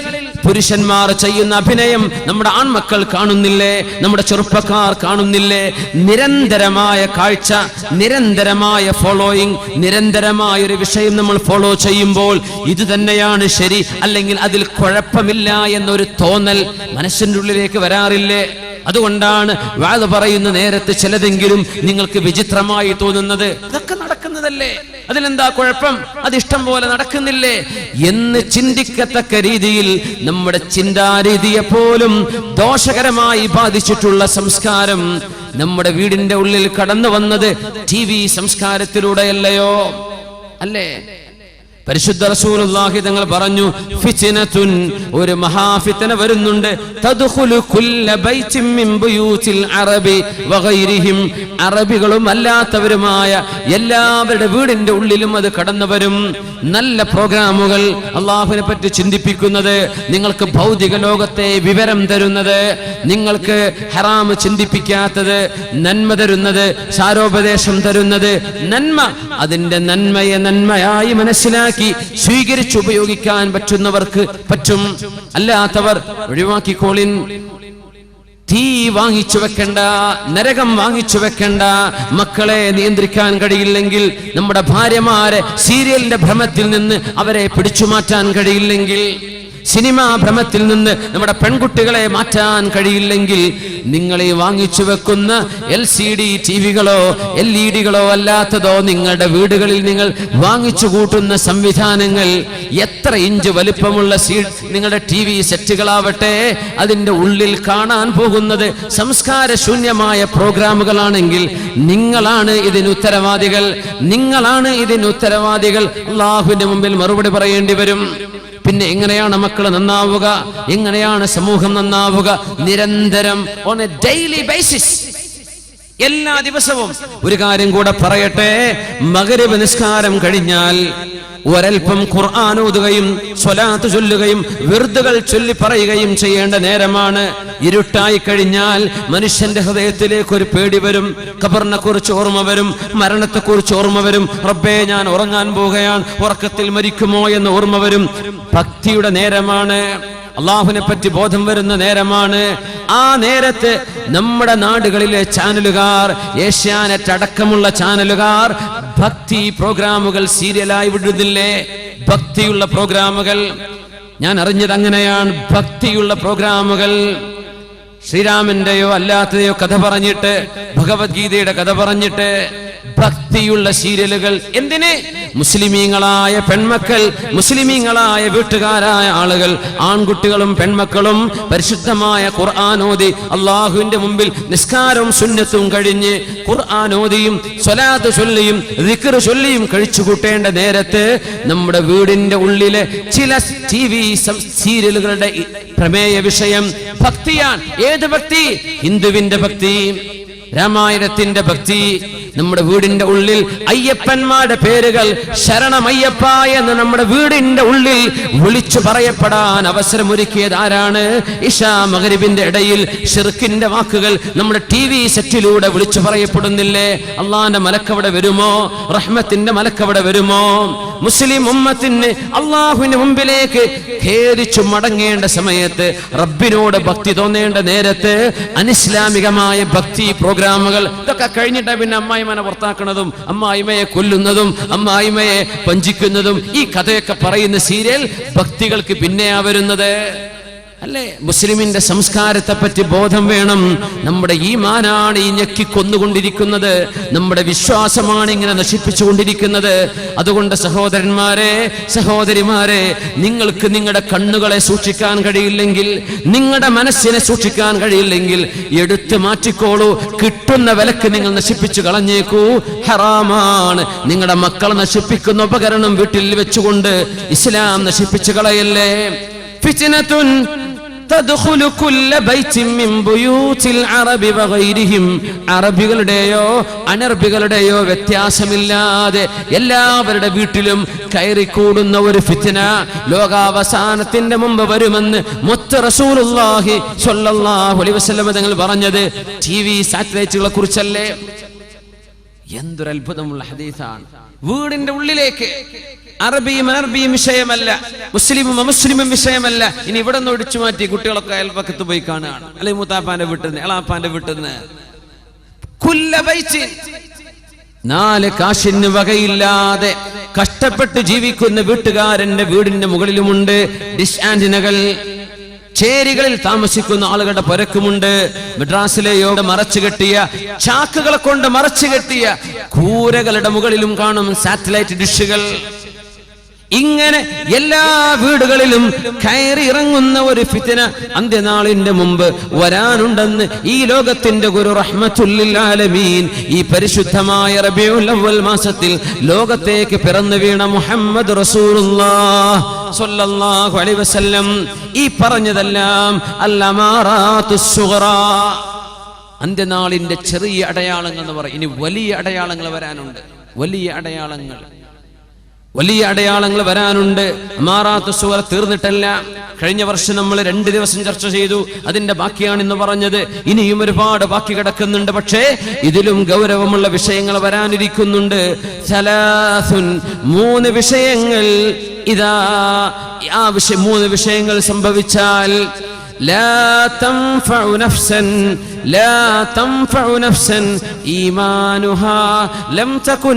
പുരുഷന്മാർ ചെയ്യുന്ന അഭിനയം നമ്മുടെ ആൺമക്കൾ കാണുന്നില്ലേ? നമ്മുടെ ചെറുപ്പക്കാർ കാണുന്നില്ലേ? നിരന്തരമായ കാഴ്ച, നിരന്തരമായ ഫോളോയിങ്, നിരന്തരമായ ഒരു വിഷയം നമ്മൾ ഫോളോ ചെയ്യുമ്പോൾ ഇത് തന്നെയാണ് ശരി, അല്ലെങ്കിൽ അതിൽ കുഴപ്പമില്ല എന്നൊരു തോന്നൽ മനസ്സിൻ്റെ ഉള്ളിലേക്ക് വരാറില്ലേ? അതുകൊണ്ടാണ് വാദ പറയുന്ന നേരത്ത് ചിലതെങ്കിലും നിങ്ങൾക്ക് വിചിത്രമായി തോന്നുന്നത്. ഇതൊക്കെ നടക്കുന്നതല്ലേ, അതിലെന്താ കുഴപ്പം, അത് ഇഷ്ടം പോലെ നടക്കുന്നില്ലേ എന്ന് ചിന്തിക്കത്തക്ക രീതിയിൽ നമ്മുടെ ചിന്താരീതിയെ പോലും ദോഷകരമായി ബാധിച്ചിട്ടുള്ള സംസ്കാരം നമ്മുടെ വീടിന്റെ ഉള്ളിൽ കടന്നു വന്നത് TV സംസ്കാരത്തിലൂടെയല്ലയോ? അല്ലേ? പരിശുദ്ധ റസൂലുള്ളാഹി തങ്ങൾ പറഞ്ഞു, ഫിത്നത്തുൻ, ഒരു മഹാഫിത്ന വരുന്നുണ്ട്, തദ്ഖുലു കുല്ല ബൈത്തിൻ മിൻ ബുയൂതിൽ അറബി വഗൈരിഹിം, അറബികളും അല്ലാത്തവരുമായ എല്ലാവരുടെ വീടിന്റെ ഉള്ളിലും അത് കടന്നു വരും. നല്ല പ്രോഗ്രാമുകൾ, അള്ളാഹുവിനെ പറ്റി ചിന്തിപ്പിക്കുന്നത്, നിങ്ങൾക്ക് ഭൗതിക ലോകത്തെ വിവരം തരുന്നത്, നിങ്ങൾക്ക് ഹറാം ചിന്തിപ്പിക്കാത്തത്, നന്മ തരുന്നത്, സാരോപദേശം തരുന്നത്, നന്മ, അതിന്റെ നന്മയെ നന്മയായി മനസ്സിലാക്കി സ്വീകരിച്ച് ഉപയോഗിക്കാൻ പറ്റുന്നവർക്ക് പറ്റും, അല്ലാത്തവർ ഒഴിവാക്കിക്കോളിൻ. തീ വാങ്ങിച്ചു വെക്കണ്ട, നരകം വാങ്ങിച്ചു വെക്കണ്ട. മക്കളെ നിയന്ത്രിക്കാൻ കഴിയില്ലെങ്കിൽ, നമ്മുടെ ഭാര്യമാരെ സീരിയലിന്റെ ഭ്രമത്തിൽ നിന്ന് അവരെ പിടിച്ചു മാറ്റാൻ കഴിയില്ലെങ്കിൽ, സിനിമാ ഭ്രമത്തിൽ നിന്ന് നമ്മുടെ പെൺകുട്ടികളെ മാറ്റാൻ കഴിയില്ലെങ്കിൽ, നിങ്ങൾ ഈ വാങ്ങിച്ചു വെക്കുന്ന LCD ടിവികളോ LED-കളോ അല്ലാത്തതോ നിങ്ങളുടെ വീടുകളിൽ നിങ്ങൾ വാങ്ങിച്ചു കൂട്ടുന്ന സംവിധാനങ്ങൾ, എത്ര ഇഞ്ച് വലിപ്പമുള്ള നിങ്ങളുടെ TV സെറ്റുകളാവട്ടെ, അതിൻ്റെ ഉള്ളിൽ കാണാൻ പോകുന്നത് സംസ്കാരശൂന്യമായ പ്രോഗ്രാമുകളാണെങ്കിൽ നിങ്ങളാണ് ഇതിന് ഉത്തരവാദികൾ, നിങ്ങളാണ് ഇതിന് ഉത്തരവാദികൾ. അല്ലാഹുവിന്റെ മുമ്പിൽ മറുപടി പറയേണ്ടി വരും. പിന്നെ എങ്ങനെയാണ് മക്കൾ നന്നാവുക? എങ്ങനെയാണ് സമൂഹം നന്നാവുക? നിരന്തരം, ഓൺ എ ഡെയിലി ബേസിസ്, എല്ലാ ദിവസവും. ഒരു കാര്യം കൂടെ പറയട്ടെ, മഗ്രിബ് നിസ്കാരം കഴിഞ്ഞാൽ ഒരൽപ്പം ഖുർആൻ ഓതുകയും സ്വലാത്ത് ചൊല്ലുകയും വിർദുകൾ ചൊല്ലി പറയുകയും ചെയ്യേണ്ട നേരമാണ്. ഇരുട്ടായി കഴിഞ്ഞാൽ മനുഷ്യന്റെ ഹൃദയത്തിലേക്ക് ഒരു പേടി വരും, ഖബറിനെ കുറിച്ച് ഓർമ്മ വരും, മരണത്തെ കുറിച്ച് ഓർമ്മ വരും, റബ്ബേ ഞാൻ ഉറങ്ങാൻ പോവുകയാണ്, ഉറക്കത്തിൽ മരിക്കുമോ എന്ന് ഓർമ്മ വരും. ഭക്തിയുടെ നേരമാണ്, അള്ളാഹുവിനെ പറ്റി ബോധം വരുന്ന നേരമാണ്. ആ നേരത്ത് നമ്മുടെ നാടുകളിലെ ചാനലുകാർ, ഏഷ്യാനെറ്റ് അടക്കമുള്ള ചാനലുകാർ ഭക്തി പ്രോഗ്രാമുകൾ സീരിയലായി വിടുന്നില്ലേ? ഭക്തിയുള്ള പ്രോഗ്രാമുകൾ. ഞാൻ അറിഞ്ഞത് അങ്ങനെയാണ്. ഭക്തിയുള്ള പ്രോഗ്രാമുകൾ, ശ്രീരാമന്റെയോ അല്ലാത്തതെയോ കഥ പറഞ്ഞിട്ട്, ഭഗവത്ഗീതയുടെ കഥ പറഞ്ഞിട്ട്, ഭക്തിയുള്ള സീരിയലുകൾ. എന്തിന്? മുസ്ലിമീങ്ങളായ പെൺമക്കൾ, മുസ്ലിമീങ്ങളായ വീട്ടുകാരായ ആളുകൾ, ആൺകുട്ടികളും പെൺമക്കളും പരിശുദ്ധമായ ഖുർആൻ ഓതി അള്ളാഹുവിന്റെ മുമ്പിൽ നിസ്കാരവും സുന്നത്തും കഴിഞ്ഞ് ഖുർആൻ ഓതിയും സ്വലാത്ത് ചൊല്ലിയും ദിക്ർ ചൊല്ലിയും കഴിച്ചു കൂട്ടേണ്ട നേരത്ത് നമ്മുടെ വീടിന്റെ ഉള്ളിലെ ചില TV സീരിയലുകളുടെ പ്രമേയ വിഷയം ഭക്തിയാണ്. ഏത് ഭക്തി? ഹിന്ദുവിന്റെ ഭക്തി, രാമായണത്തിന്റെ ഭക്തി, നമ്മുടെ വീടിന്റെ ഉള്ളിൽ അയ്യപ്പന്മാരുടെ പേരുകൾ ശരണമയ്യപ്പ എന്ന് നമ്മുടെ വീടിന്റെ ഉള്ളിൽ വിളിച്ചു പറയപ്പെടാൻ അവസരമൊരുക്കിയത് ആരാണ്? ഇശാ മഗ്രിബിന്റെ ഇടയിൽ ശിർക്കിന്റെ വാക്കുകൾ നമ്മുടെ TV സെറ്റിലൂടെ വിളിച്ചു പറയപ്പെടുന്നില്ലേ? അള്ളാന്റെ മലക്കവിടെ വരുമോ? റഹ്മത്തിന്റെ മലക്കവിടെ വരുമോ? മുസ്ലിം ഉമ്മത്തിന് അള്ളാഹുവിന്റെ മുമ്പിലേക്ക് ഖേദിച്ചു മടങ്ങേണ്ട സമയത്ത്, റബ്ബിനോട് ഭക്തി തോന്നേണ്ട നേരത്ത് അനിസ്ലാമികമായ ഭക്തി പ്രോഗ്രാമുകൾ ഇതൊക്കെ കഴിഞ്ഞിട്ട് പിന്നെ അമ്മായിമനെ പുറത്താക്കുന്നതും അമ്മായിമയെ കൊല്ലുന്നതും അമ്മായിമയെ വഞ്ചിക്കുന്നതും ഈ കഥയൊക്കെ പറയുന്ന സീരിയൽ ഭക്തികൾക്ക് പിന്നെയാ വരുന്നത് അല്ലേ? മുസ്ലിമിന്റെ സംസ്കാരത്തെ പറ്റി ബോധം വേണം. നമ്മുടെ ഈമാനാണ് ഈ ഞെക്കിക്കൊന്നുകൊണ്ടിരിക്കുന്നത്, നമ്മുടെ വിശ്വാസമാണ് ഇങ്ങനെ നശിപ്പിച്ചുകൊണ്ടിരിക്കുന്നത്. അതുകൊണ്ട് സഹോദരന്മാരെ, സഹോദരിമാരെ, നിങ്ങൾക്ക് നിങ്ങളുടെ കണ്ണുകളെ സൂക്ഷിക്കാൻ കഴിയില്ലെങ്കിൽ, നിങ്ങളുടെ മനസ്സിനെ സൂക്ഷിക്കാൻ കഴിയില്ലെങ്കിൽ എടുത്തു മാറ്റിക്കോളൂ. കിട്ടുന്ന വിലക്ക് നിങ്ങൾ നശിപ്പിച്ചു കളഞ്ഞേക്കൂ. ഹറാമാണ്. നിങ്ങളുടെ മക്കളെ നശിപ്പിക്കുന്ന ഉപകരണം വീട്ടിൽ വെച്ചുകൊണ്ട് ഇസ്ലാം നശിപ്പിച്ചു കളയല്ലേ. ഫിത്നത്തുൻ തദ്ഖുലു കുല്ല ബൈത്തിൻ മിൻ ബുയൂതിൽ അറബി വഗൈരിഹിം. അറബികളുടെയോ അനർബികളുടെയോ വ്യത്യാസമില്ലാതെ എല്ലാവരുടെ വീട്ടിലും കയറിക്കൂടുന്ന ഒരു ഫിത്ന ലോകാവസാനത്തിന്റെ മുമ്പ് വരുമെന്ന് മുത്ത് റസൂലുള്ളാഹി സ്വല്ലല്ലാഹു അലൈഹി വസല്ലം തങ്ങൾ പറഞ്ഞത് TV സാറ്റലൈറ്റുകളെ കുറിച്ചല്ലേ? എന്തൊരു അത്ഭുതമുള്ള ഹദീസാണ്. വീടിന്റെ ഉള്ളിലേക്ക് അറബിയും അനർബിയും വിഷയമല്ല, മുസ്ലിമും അമുസ്ലിമും വിഷയമല്ല. ഇനി ഇവിടെ നിന്ന് ഒടിച്ചു മാറ്റി കുട്ടികളൊക്കെ അയൽപക്കത്ത് പോയി കാണുകയാണ്, അല്ലെങ്കിൽ മൂത്താപ്പാന്റെ വീട്ടിൽ നിന്ന്, എളാപ്പാന്റെ വീട്ടിൽ നിന്ന്. നാല് കാശിന് വകയില്ലാതെ കഷ്ടപ്പെട്ട് ജീവിക്കുന്ന വീട്ടുകാരന്റെ വീടിന്റെ മുകളിലുമുണ്ട് ഡിഷ് ആന്റിനകൾ. ചേരികളിൽ താമസിക്കുന്ന ആളുകളുടെ പരക്കുമുണ്ട്. മദ്രാസിലെയോ മറച്ചു കെട്ടിയ ചാക്കുകളെ കൊണ്ട് മറച്ചു കെട്ടിയ കൂരകളുടെ മുകളിലും കാണും സാറ്റലൈറ്റ് ഡിഷുകൾ. ഇങ്ങനെ എല്ലാ വീടുകളിലും കയറി ഇറങ്ങുന്ന ഒരു ഫിത്ന അന്ത്യനാളിന്റെ മുമ്പ് വരാനുണ്ടെന്ന് ഈ ലോകത്തിന്റെ ഗുരു റഹ്മത്തുൽ ലിൽ ആലമീൻ ഈ പരിശുദ്ധമായ റബീഉൽ അവ്വൽ മാസത്തിൽ ലോകത്തേക്ക് പിറന്നു വീണ മുഹമ്മദ് റസൂലുള്ളാഹ് സ്വല്ലല്ലാഹു അലൈഹി വസല്ലം ഈ പറഞ്ഞതെല്ലാം അൽ-അമാറാത്തുസ് സുഗ്റാ, അന്ത്യനാളിന്റെ ചെറിയ അടയാളങ്ങൾ എന്ന് പറയും. ഇനി വലിയ അടയാളങ്ങൾ വരാനുണ്ട്. വലിയ അടയാളങ്ങൾ വരാനുണ്ട്. അമാറാത്തു സൂറ തീർന്നിട്ടല്ല. കഴിഞ്ഞ വർഷം നമ്മൾ 2 ദിവസം ചർച്ച ചെയ്തു. അതിന്റെ ബാക്കിയാണ് ഇന്ന് പറഞ്ഞത്. ഇനിയും ഒരുപാട് ബാക്കി കിടക്കുന്നുണ്ട്. പക്ഷേ ഇതിലും ഗൗരവമുള്ള വിഷയങ്ങൾ വരാനിരിക്കുന്നുണ്ട്. 3 വിഷയങ്ങൾ. ഇതാ ആ 3 വിഷയങ്ങൾ സംഭവിച്ചാൽ لا تنفع نفسا إيمانها لم تكن